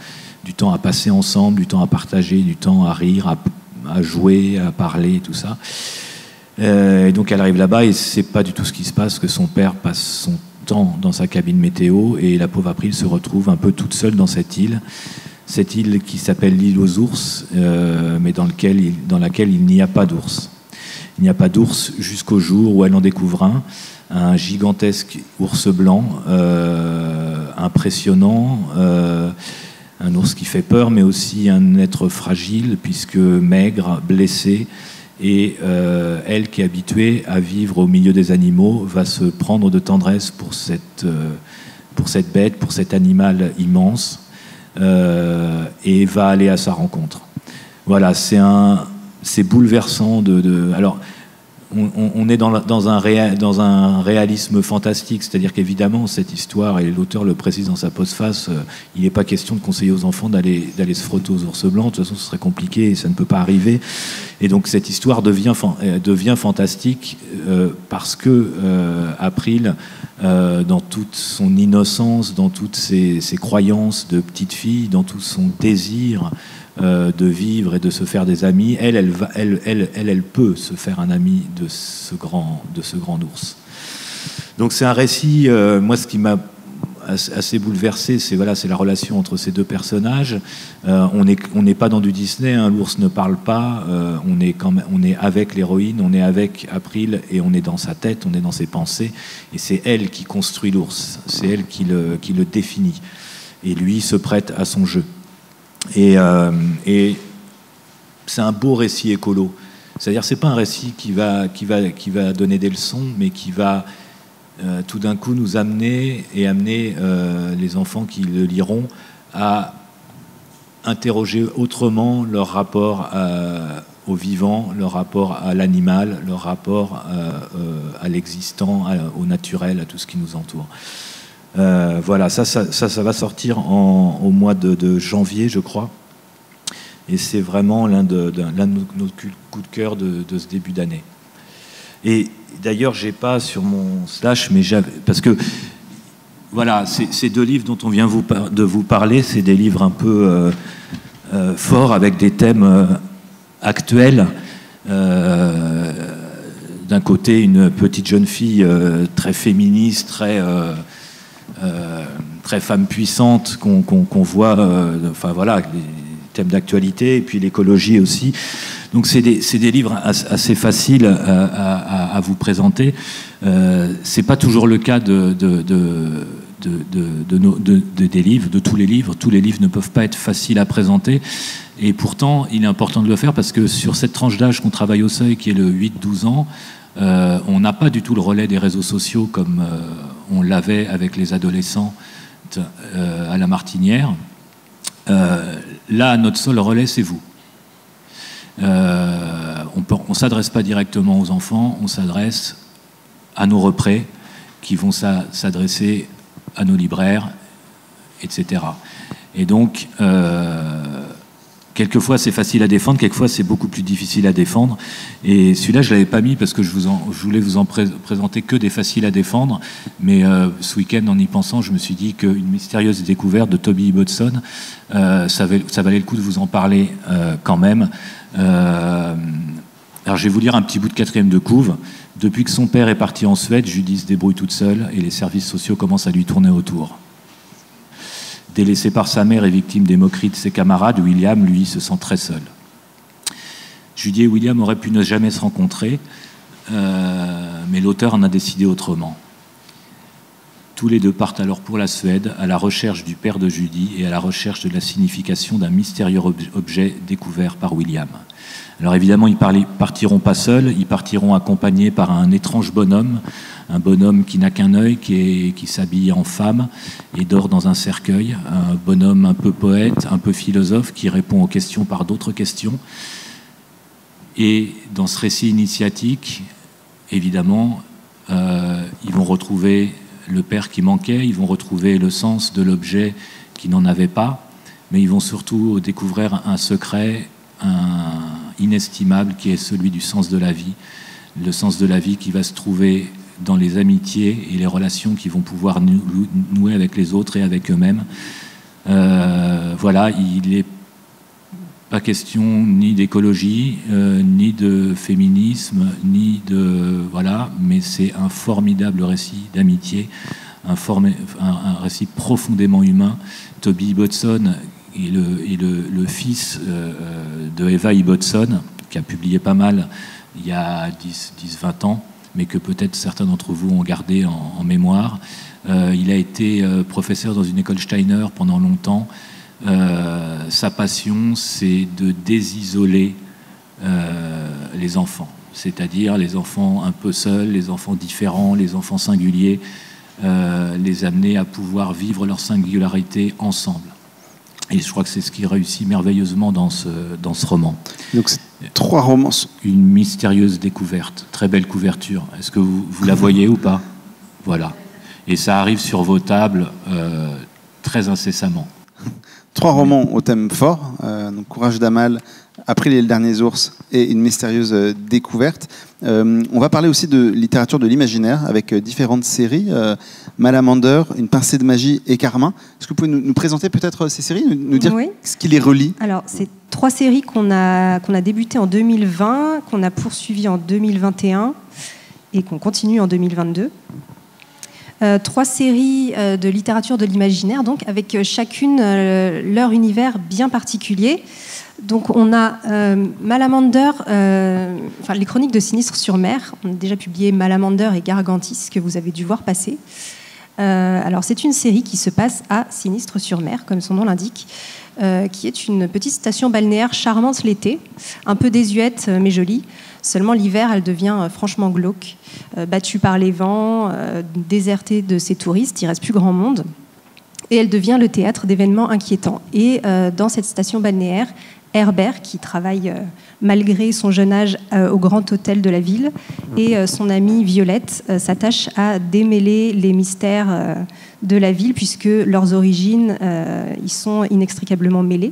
Speaker 7: du temps à passer ensemble, du temps à partager, du temps à rire, à jouer, à parler, tout ça. Et donc elle arrive là-bas et c'est pas du tout ce qui se passe, que son père passe son temps dans sa cabine météo et la pauvre April se retrouve un peu toute seule dans cette île qui s'appelle l'île aux ours, mais dans laquelle il n'y a pas d'ours. Il n'y a pas d'ours jusqu'au jour où elle en découvre un gigantesque ours blanc, impressionnant, un ours qui fait peur, mais aussi un être fragile, puisque maigre, blessé, et elle qui est habituée à vivre au milieu des animaux va se prendre de tendresse pour cette bête, pour cet animal immense, et va aller à sa rencontre. Voilà, c'est bouleversant alors, on est dans un réalisme fantastique, c'est-à-dire qu'évidemment, cette histoire, et l'auteur le précise dans sa postface, il n'est pas question de conseiller aux enfants d'aller se frotter aux ours blancs, de toute façon ce serait compliqué et ça ne peut pas arriver. Et donc cette histoire devient fantastique parce que April, dans toute son innocence, dans toutes ses croyances de petite fille, dans tout son désir de vivre et de se faire des amis, elle peut se faire un ami de ce grand ours. Donc c'est un récit, moi ce qui m'a assez bouleversé, c'est la relation entre ces deux personnages. On n'est pas dans du Disney, hein, l'ours ne parle pas, on est avec l'héroïne, on est avec April et on est dans sa tête, on est dans ses pensées, et c'est elle qui construit l'ours, c'est elle qui le définit, et lui se prête à son jeu. Et c'est un beau récit écolo. C'est-à-dire, c'est pas un récit qui va donner des leçons, mais qui va tout d'un coup nous amener les enfants qui le liront à interroger autrement leur rapport au vivant, leur rapport à l'animal, leur rapport à l'existant, au naturel, à tout ce qui nous entoure. Voilà, ça va sortir au mois de janvier, je crois. Et c'est vraiment l'un de nos coups de cœur de ce début d'année. Et d'ailleurs, j'ai pas sur mon slash, mais parce que voilà, ces deux livres dont on vient de vous parler, c'est des livres un peu forts avec des thèmes actuels. D'un côté, une petite jeune fille très féministe, très femme puissante qu'on voit, enfin voilà, les thèmes d'actualité, et puis l'écologie aussi. Donc c'est des livres assez faciles à vous présenter. C'est pas toujours le cas des livres, de tous les livres. Tous les livres ne peuvent pas être faciles à présenter. Et pourtant, il est important de le faire parce que sur cette tranche d'âge qu'on travaille au Seuil, qui est le 8-12 ans, on n'a pas du tout le relais des réseaux sociaux comme on l'avait avec les adolescents à la Martinière. Là, notre seul relais, c'est vous. On ne s'adresse pas directement aux enfants, on s'adresse à nos représ qui vont s'adresser à nos libraires, etc. Et donc, quelquefois c'est facile à défendre, quelquefois c'est beaucoup plus difficile à défendre. Et celui-là, je ne l'avais pas mis parce que je voulais vous en présenter que des faciles à défendre. Mais ce week-end, en y pensant, je me suis dit qu'une mystérieuse découverte de Toby Ibbotson, ça valait le coup de vous en parler quand même. Alors je vais vous lire un petit bout de 4e de couve. Depuis que son père est parti en Suède, Judy se débrouille toute seule et les services sociaux commencent à lui tourner autour. Délaissé par sa mère et victime des moqueries de ses camarades, William, lui, se sent très seul. Judy et William auraient pu ne jamais se rencontrer, mais l'auteur en a décidé autrement. Tous les deux partent alors pour la Suède, à la recherche du père de Judy et à la recherche de la signification d'un mystérieux objet découvert par William. Alors évidemment, ils partiront pas seuls, ils partiront accompagnés par un étrange bonhomme, un bonhomme qui n'a qu'un œil, qui s'habille en femme et dort dans un cercueil, un bonhomme un peu poète, un peu philosophe, qui répond aux questions par d'autres questions. Et dans ce récit initiatique, évidemment, ils vont retrouver le père qui manquait, ils vont retrouver le sens de l'objet qui n'en avait pas, mais ils vont surtout découvrir un secret inestimable qui est celui du sens de la vie, le sens de la vie qui va se trouver dans les amitiés et les relations qu'ils vont pouvoir nouer avec les autres et avec eux-mêmes. Voilà, il n'est pas question ni d'écologie, ni de féminisme, ni de... Voilà, mais c'est un formidable récit d'amitié, un récit profondément humain. Toby Ibbotson est le fils de Eva Ibbotson, qui a publié pas mal il y a 10-20 ans, mais que peut-être certains d'entre vous ont gardé en mémoire. Il a été professeur dans une école Steiner pendant longtemps. Sa passion, c'est de désisoler les enfants, c'est-à-dire les enfants un peu seuls, les enfants différents, les enfants singuliers, les amener à pouvoir vivre leur singularité ensemble. Et je crois que c'est ce qui réussit merveilleusement dans ce roman.
Speaker 1: Donc c'est 3 romans.
Speaker 7: Une mystérieuse découverte, très belle couverture. Est-ce que vous la voyez ou pas? Voilà. Et ça arrive sur vos tables très incessamment.
Speaker 1: 3 romans au thème fort, donc Courage d'Amal, April et le dernier ours et Une mystérieuse découverte. On va parler aussi de littérature de l'imaginaire avec différentes séries, Malamander, Une pincée de magie et Carmin. Est-ce que vous pouvez nous présenter peut-être ces séries, nous dire ce qui les relie?
Speaker 6: Alors, c'est 3 séries qu'on a débutées en 2020, qu'on a poursuivies en 2021 et qu'on continue en 2022. 3 séries de littérature de l'imaginaire, donc avec chacune leur univers bien particulier. Donc on a Malamander, les chroniques de Sinistre-sur-Mer. On a déjà publié Malamander et Gargantis, que vous avez dû voir passer. Alors c'est une série qui se passe à Sinistre-sur-Mer, comme son nom l'indique, qui est une petite station balnéaire charmante l'été, un peu désuète mais jolie. Seulement l'hiver, elle devient franchement glauque, battue par les vents, désertée de ses touristes, il ne reste plus grand monde. Et elle devient le théâtre d'événements inquiétants. Et dans cette station balnéaire, Herbert, qui travaille malgré son jeune âge au grand hôtel de la ville, et son amie Violette s'attachent à démêler les mystères de la ville, puisque leurs origines y sont inextricablement mêlées.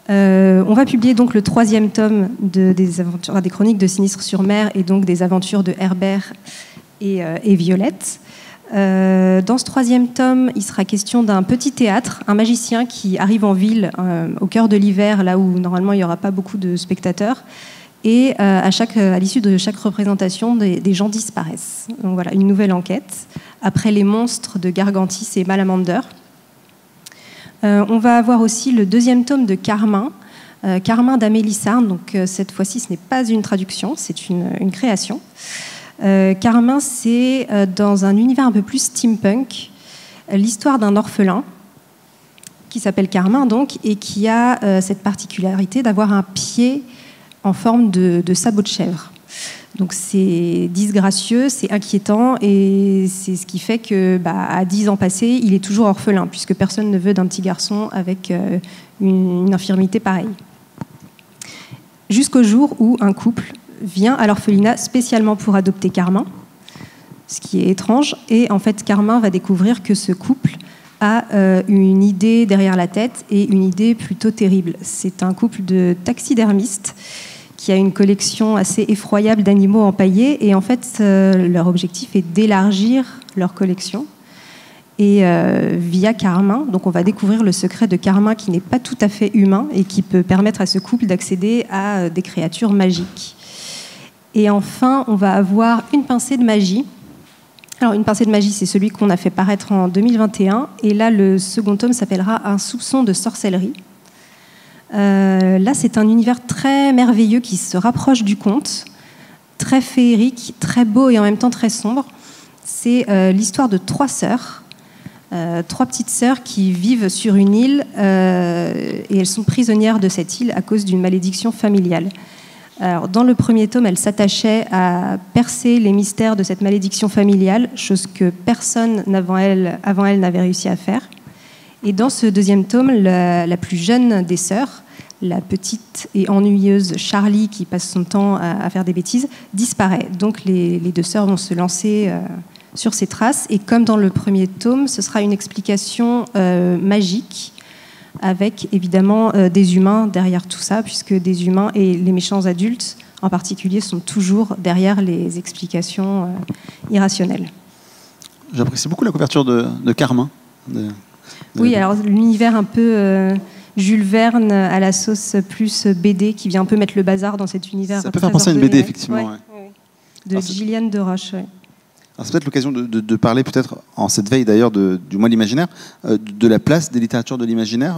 Speaker 6: On va publier donc le 3e tome des chroniques de Sinistre-sur-Mer et donc des aventures de Herbert et Violette. Dans ce 3e tome, il sera question d'un petit théâtre, un magicien qui arrive en ville au cœur de l'hiver, là où normalement il n'y aura pas beaucoup de spectateurs, Et à l'issue de chaque représentation, des gens disparaissent. Donc voilà, une nouvelle enquête. Après les monstres de Gargantis et Malamander. On va avoir aussi le deuxième tome de Carmin. Carmin d'Amélie Sarne. Donc cette fois-ci, ce n'est pas une traduction, c'est une création. Carmin, c'est dans un univers un peu plus steampunk, l'histoire d'un orphelin qui s'appelle Carmin donc, et qui a cette particularité d'avoir un pied en forme de sabot de chèvre. Donc c'est disgracieux, c'est inquiétant, et c'est ce qui fait que, à 10 ans passés, il est toujours orphelin, puisque personne ne veut d'un petit garçon avec une infirmité pareille. Jusqu'au jour où un couple vient à l'orphelinat spécialement pour adopter Carmin, ce qui est étrange, et en fait Carmin va découvrir que ce couple a une idée derrière la tête, et une idée plutôt terrible. C'est un couple de taxidermistes qui a une collection assez effroyable d'animaux empaillés, et en fait leur objectif est d'élargir leur collection. Et via Carmin, donc on va découvrir le secret de Carmin qui n'est pas tout à fait humain et qui peut permettre à ce couple d'accéder à des créatures magiques. Et enfin, on va avoir une pincée de magie. Alors une pincée de magie, c'est celui qu'on a fait paraître en 2021, et là le second tome s'appellera Un soupçon de sorcellerie. Là, c'est un univers très merveilleux qui se rapproche du conte, très féerique, très beau et en même temps très sombre. C'est l'histoire de 3 sœurs, 3 petites sœurs qui vivent sur une île, et elles sont prisonnières de cette île à cause d'une malédiction familiale. Alors, dans le premier tome, elles s'attachaient à percer les mystères de cette malédiction familiale, chose que personne avant elles n'avait réussi à faire. Et dans ce deuxième tome, la plus jeune des sœurs, la petite et ennuyeuse Charlie, qui passe son temps à faire des bêtises, disparaît. Donc les 2 sœurs vont se lancer sur ses traces. Et comme dans le premier tome, ce sera une explication magique, avec évidemment des humains derrière tout ça, puisque des humains et les méchants adultes en particulier sont toujours derrière les explications irrationnelles.
Speaker 1: J'apprécie beaucoup la couverture de Carmin.
Speaker 6: Oui, alors l'univers un peu Jules Verne à la sauce plus BD qui vient un peu mettre le bazar dans cet univers.
Speaker 1: Ça peut faire penser à une BD, effectivement.
Speaker 6: Ouais. De Gillian de Roche. Ouais.
Speaker 1: Alors c'est peut-être l'occasion de parler, peut-être en cette veille d'ailleurs du mois de l'imaginaire, de la place des littératures de l'imaginaire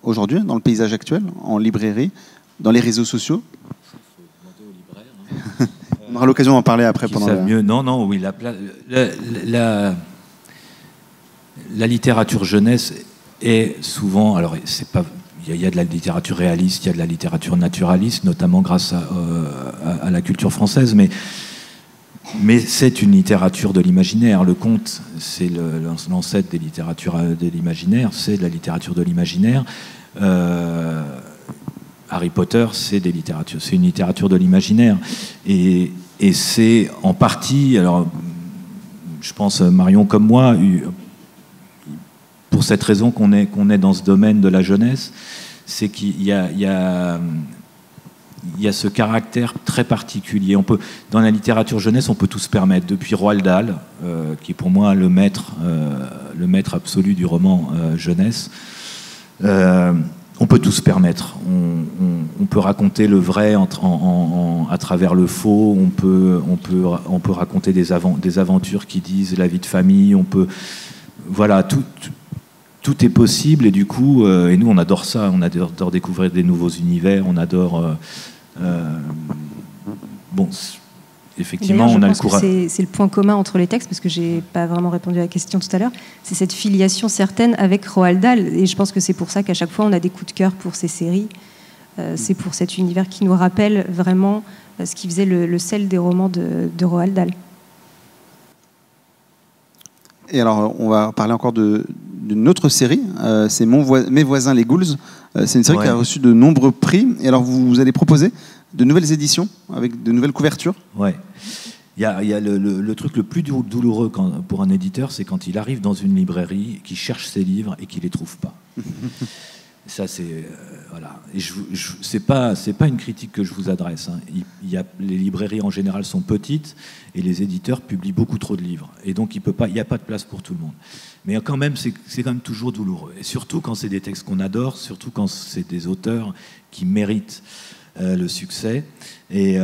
Speaker 1: aujourd'hui, dans le paysage actuel, en librairie, dans les réseaux sociaux. On aura l'occasion d'en parler après.
Speaker 7: Mieux. Non, oui, la littérature jeunesse est souvent, alors c'est pas, il y a de la littérature réaliste, il y a de la littérature naturaliste, notamment grâce à la culture française, mais c'est une littérature de l'imaginaire. Le conte, c'est l'ancêtre des littératures de l'imaginaire, c'est de la littérature de l'imaginaire. Harry Potter, c'est une littérature de l'imaginaire, et c'est en partie, alors je pense Marion comme moi, pour cette raison qu'on est dans ce domaine de la jeunesse, c'est qu'il y a ce caractère très particulier. Dans la littérature jeunesse, on peut tout se permettre. Depuis Roald Dahl, qui est pour moi le maître absolu du roman jeunesse, on peut tout se permettre. On peut raconter le vrai à travers le faux. On peut raconter des aventures qui disent la vie de famille. Voilà, tout est possible, et du coup, et nous on adore ça, on adore découvrir des nouveaux univers, on adore. Bon, effectivement, on a le courage.
Speaker 6: C'est le point commun entre les textes, parce que j'ai pas vraiment répondu à la question tout à l'heure. C'est cette filiation certaine avec Roald Dahl, et je pense que c'est pour ça qu'à chaque fois on a des coups de cœur pour ces séries. C'est pour cet univers qui nous rappelle vraiment ce qui faisait le sel des romans de Roald Dahl. Et
Speaker 1: alors, on va parler encore d'une autre série, c'est Mes voisins les Ghouls. C'est une série qui a reçu de nombreux prix. Et alors, vous allez proposer de nouvelles éditions avec de nouvelles couvertures.
Speaker 7: Ouais. Il y a le truc le plus douloureux pour un éditeur, c'est quand il arrive dans une librairie, qu'il cherche ses livres et qu'il les trouve pas. Ça, c'est voilà. Et c'est pas une critique que je vous adresse. Hein. Les librairies en général sont petites et les éditeurs publient beaucoup trop de livres. Et donc il n'y a pas de place pour tout le monde. Mais quand même, c'est quand même toujours douloureux. Et surtout quand c'est des textes qu'on adore, surtout quand c'est des auteurs qui méritent. le succès. Et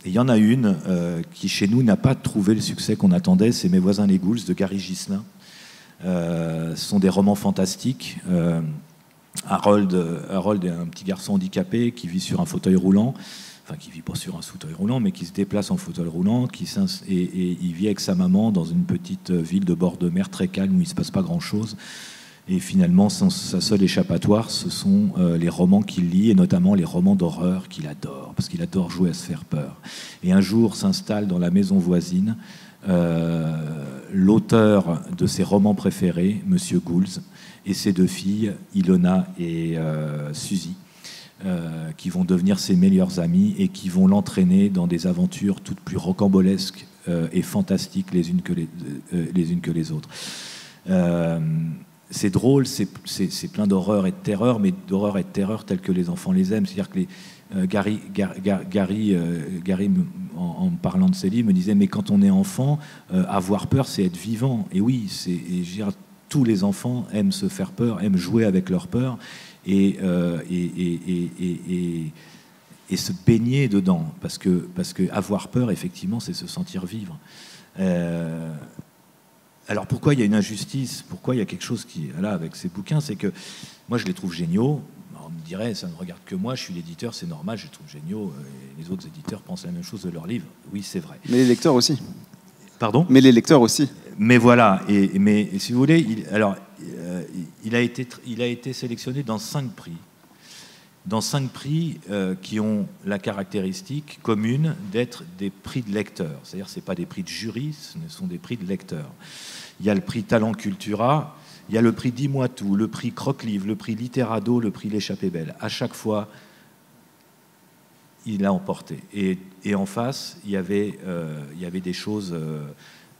Speaker 7: il y en a une qui, chez nous, n'a pas trouvé le succès qu'on attendait, c'est Mes voisins les Ghouls de Gary Ghislain. Ce sont des romans fantastiques. Harold est un petit garçon handicapé qui vit sur un fauteuil roulant, enfin qui vit pas sur un fauteuil roulant, mais qui se déplace en fauteuil roulant, et il vit avec sa maman dans une petite ville de bord de mer très calme où il ne se passe pas grand-chose. Et finalement, sa seule échappatoire, ce sont les romans qu'il lit, et notamment les romans d'horreur qu'il adore, parce qu'il adore jouer à se faire peur. Et un jour s'installe dans la maison voisine l'auteur de ses romans préférés, Monsieur Ghouls, et ses deux filles, Ilona et Suzy, qui vont devenir ses meilleures amies et qui vont l'entraîner dans des aventures toutes plus rocambolesques et fantastiques les unes que les autres. C'est drôle, c'est plein d'horreur et de terreur, mais d'horreur et de terreur telles que les enfants les aiment. C'est-à-dire que Gary, en parlant de ses livres, me disait mais quand on est enfant, avoir peur, c'est être vivant. Et oui, tous les enfants aiment se faire peur, aiment jouer avec leur peur et se baigner dedans, parce que avoir peur, effectivement, c'est se sentir vivre. Alors pourquoi il y a une injustice, pourquoi il y a quelque chose qui là avec ces bouquins, c'est que moi je les trouve géniaux. On me dirait, ça ne regarde que moi, je suis l'éditeur, c'est normal, je les trouve géniaux, et les autres éditeurs pensent la même chose de leurs livres. Oui, c'est vrai.
Speaker 1: Mais les lecteurs aussi.
Speaker 7: Pardon ?
Speaker 1: Mais les lecteurs aussi.
Speaker 7: Mais voilà, mais si vous voulez, il a été sélectionné dans 5 prix. Dans 5 prix qui ont la caractéristique commune d'être des prix de lecteurs. C'est-à-dire que ce n'est pas des prix de jury, ce sont des prix de lecteurs. Il y a le prix Talent Cultura, il y a le prix Dis-moi tout, le prix Croque-Livre, le prix Litérado, le prix L'Échappée Belle. À chaque fois, il a emporté. Et en face, il y avait des choses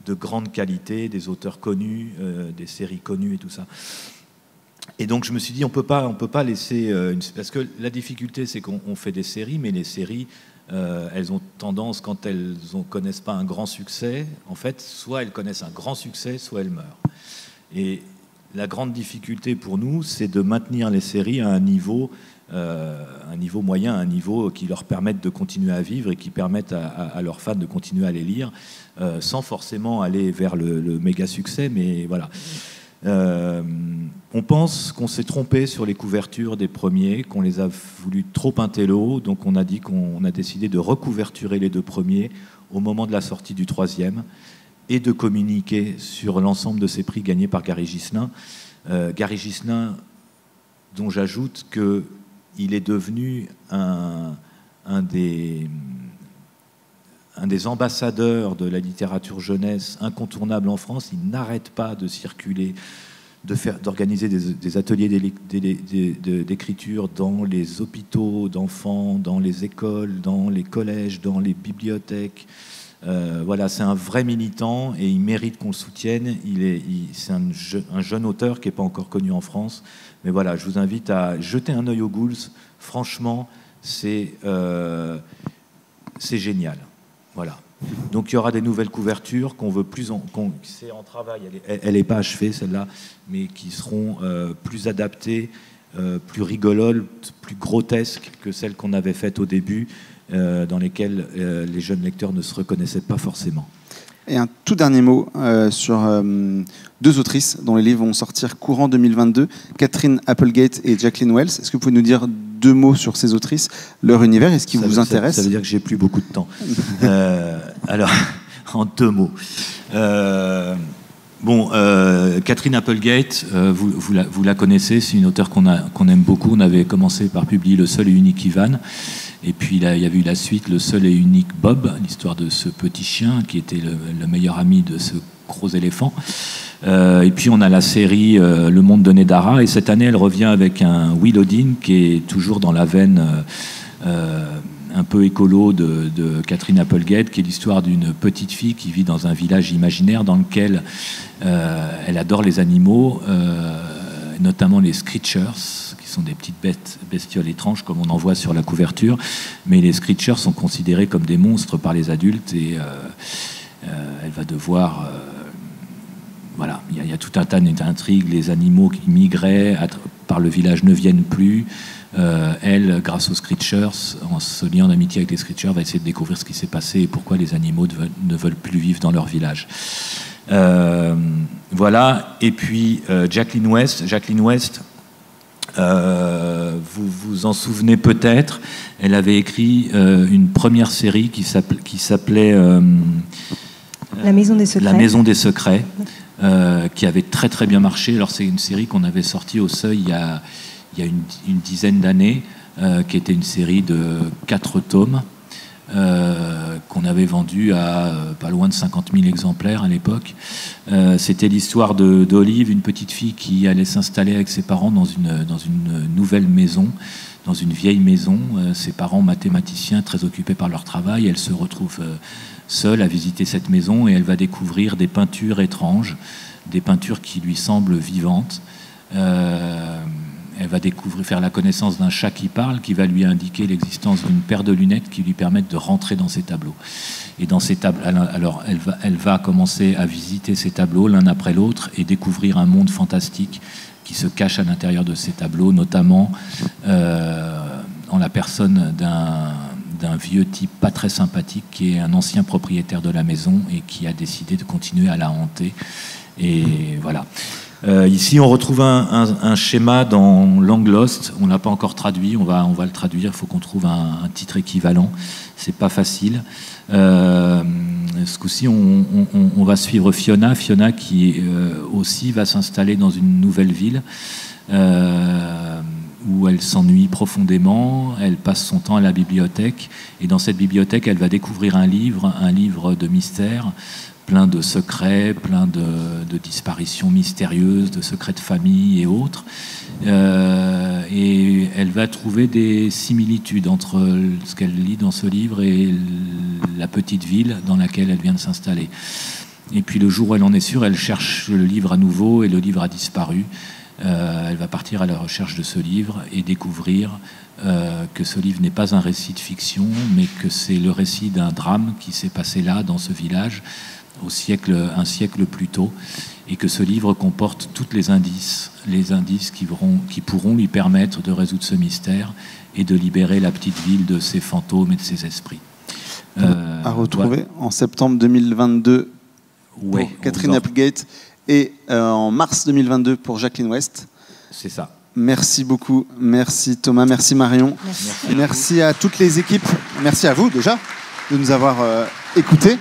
Speaker 7: de grande qualité, des auteurs connus, des séries connues et tout ça. Et donc je me suis dit, on peut pas laisser... parce que la difficulté, c'est qu'on fait des séries, mais les séries, elles ont tendance, quand elles ne connaissent pas un grand succès, en fait, soit elles connaissent un grand succès, soit elles meurent. Et la grande difficulté pour nous, c'est de maintenir les séries à un niveau moyen, un niveau qui leur permette de continuer à vivre et qui permette à leurs fans de continuer à les lire, sans forcément aller vers le méga succès, mais voilà. On pense qu'on s'est trompé sur les couvertures des premiers, qu'on les a voulu trop intello, donc on a dit qu'on a décidé de recouverturer les 2 premiers au moment de la sortie du 3e et de communiquer sur l'ensemble de ces prix gagnés par Gary Ghislain. Gary Ghislain, dont j'ajoute qu'il est devenu un des ambassadeurs de la littérature jeunesse incontournable en France. Il n'arrête pas de circuler, d'organiser des ateliers d'écriture dans les hôpitaux d'enfants, dans les écoles, dans les collèges, dans les bibliothèques. Voilà, c'est un vrai militant et il mérite qu'on le soutienne. C'est un jeune auteur qui n'est pas encore connu en France. Mais voilà, je vous invite à jeter un œil aux Ghouls. Franchement, c'est génial. Voilà. Donc il y aura des nouvelles couvertures qu'on veut plus c'est en travail, elle n'est pas achevée celle-là, mais qui seront plus adaptées, plus rigolotes, plus grotesques que celles qu'on avait faites au début, dans lesquelles les jeunes lecteurs ne se reconnaissaient pas forcément.
Speaker 1: Et un tout dernier mot sur 2 autrices dont les livres vont sortir courant 2022, Catherine Applegate et Jacqueline Wells. Est-ce que vous pouvez nous dire 2 mots sur ces autrices, leur univers, et ce qui vous intéresse ?
Speaker 7: Ça veut dire que j'ai plus beaucoup de temps. Alors, en 2 mots. Catherine Applegate, vous la connaissez, c'est une auteure qu'on aime beaucoup. On avait commencé par publier Le seul et unique Ivan. Et puis il y avait eu la suite, Le seul et unique Bob, l'histoire de ce petit chien qui était le meilleur ami de ce gros éléphant. Et puis on a la série Le monde de Nedara. Et cette année, elle revient avec un Will Odin qui est toujours dans la veine un peu écolo de Catherine Applegate, qui est l'histoire d'une petite fille qui vit dans un village imaginaire dans lequel elle adore les animaux, notamment les screechers, qui sont des petites bestioles étranges comme on en voit sur la couverture, mais les screechers sont considérés comme des monstres par les adultes et elle va devoir... voilà, il y a tout un tas d'intrigues, les animaux qui migraient par le village ne viennent plus, elle, grâce aux Screechers, en se liant d'amitié avec les Screechers, va essayer de découvrir ce qui s'est passé et pourquoi les animaux ne veulent plus vivre dans leur village. Voilà. Et puis Jacqueline West, vous vous en souvenez peut-être, elle avait écrit une première série qui s'appelait
Speaker 6: La Maison des Secrets.
Speaker 7: La Maison des Secrets, qui avait très très bien marché. Alors c'est une série qu'on avait sortie au Seuil il y a une dizaine d'années, qui était une série de 4 tomes, qu'on avait vendu à pas loin de 50 000 exemplaires à l'époque. C'était l'histoire d'Olive, une petite fille qui allait s'installer avec ses parents dans une nouvelle maison, dans une vieille maison. Ses parents mathématiciens, très occupés par leur travail, elle se retrouve seule à visiter cette maison et elle va découvrir des peintures étranges, des peintures qui lui semblent vivantes. Elle va faire la connaissance d'un chat qui parle, qui va lui indiquer l'existence d'une paire de lunettes qui lui permettent de rentrer dans ses tableaux. Et dans ces tableaux, alors elle va commencer à visiter ces tableaux l'un après l'autre et découvrir un monde fantastique qui se cache à l'intérieur de ces tableaux, notamment en la personne d'un vieux type pas très sympathique qui est un ancien propriétaire de la maison et qui a décidé de continuer à la hanter. Et voilà. Ici, on retrouve un schéma dans Long Lost. On ne l'a pas encore traduit. On va le traduire. Il faut qu'on trouve un titre équivalent. C'est pas facile. Ce coup-ci, on va suivre Fiona qui aussi va s'installer dans une nouvelle ville où elle s'ennuie profondément. Elle passe son temps à la bibliothèque. Et dans cette bibliothèque, elle va découvrir un livre de mystère, plein de secrets, plein de disparitions mystérieuses, de secrets de famille et autres. Et elle va trouver des similitudes entre ce qu'elle lit dans ce livre et la petite ville dans laquelle elle vient de s'installer. Et puis le jour où elle en est sûre, elle cherche le livre à nouveau et le livre a disparu. Elle va partir à la recherche de ce livre et découvrir que ce livre n'est pas un récit de fiction, mais que c'est le récit d'un drame qui s'est passé là, dans ce village, un siècle plus tôt, et que ce livre comporte tous les indices qui pourront lui permettre de résoudre ce mystère et de libérer la petite ville de ses fantômes et de ses esprits.
Speaker 1: À retrouver en septembre 2022 pour Catherine Applegate et en mars 2022 pour Jacqueline West.
Speaker 7: C'est ça.
Speaker 1: Merci beaucoup. Merci Thomas, merci Marion. Merci à toutes les équipes. Merci à vous déjà de nous avoir écoutés.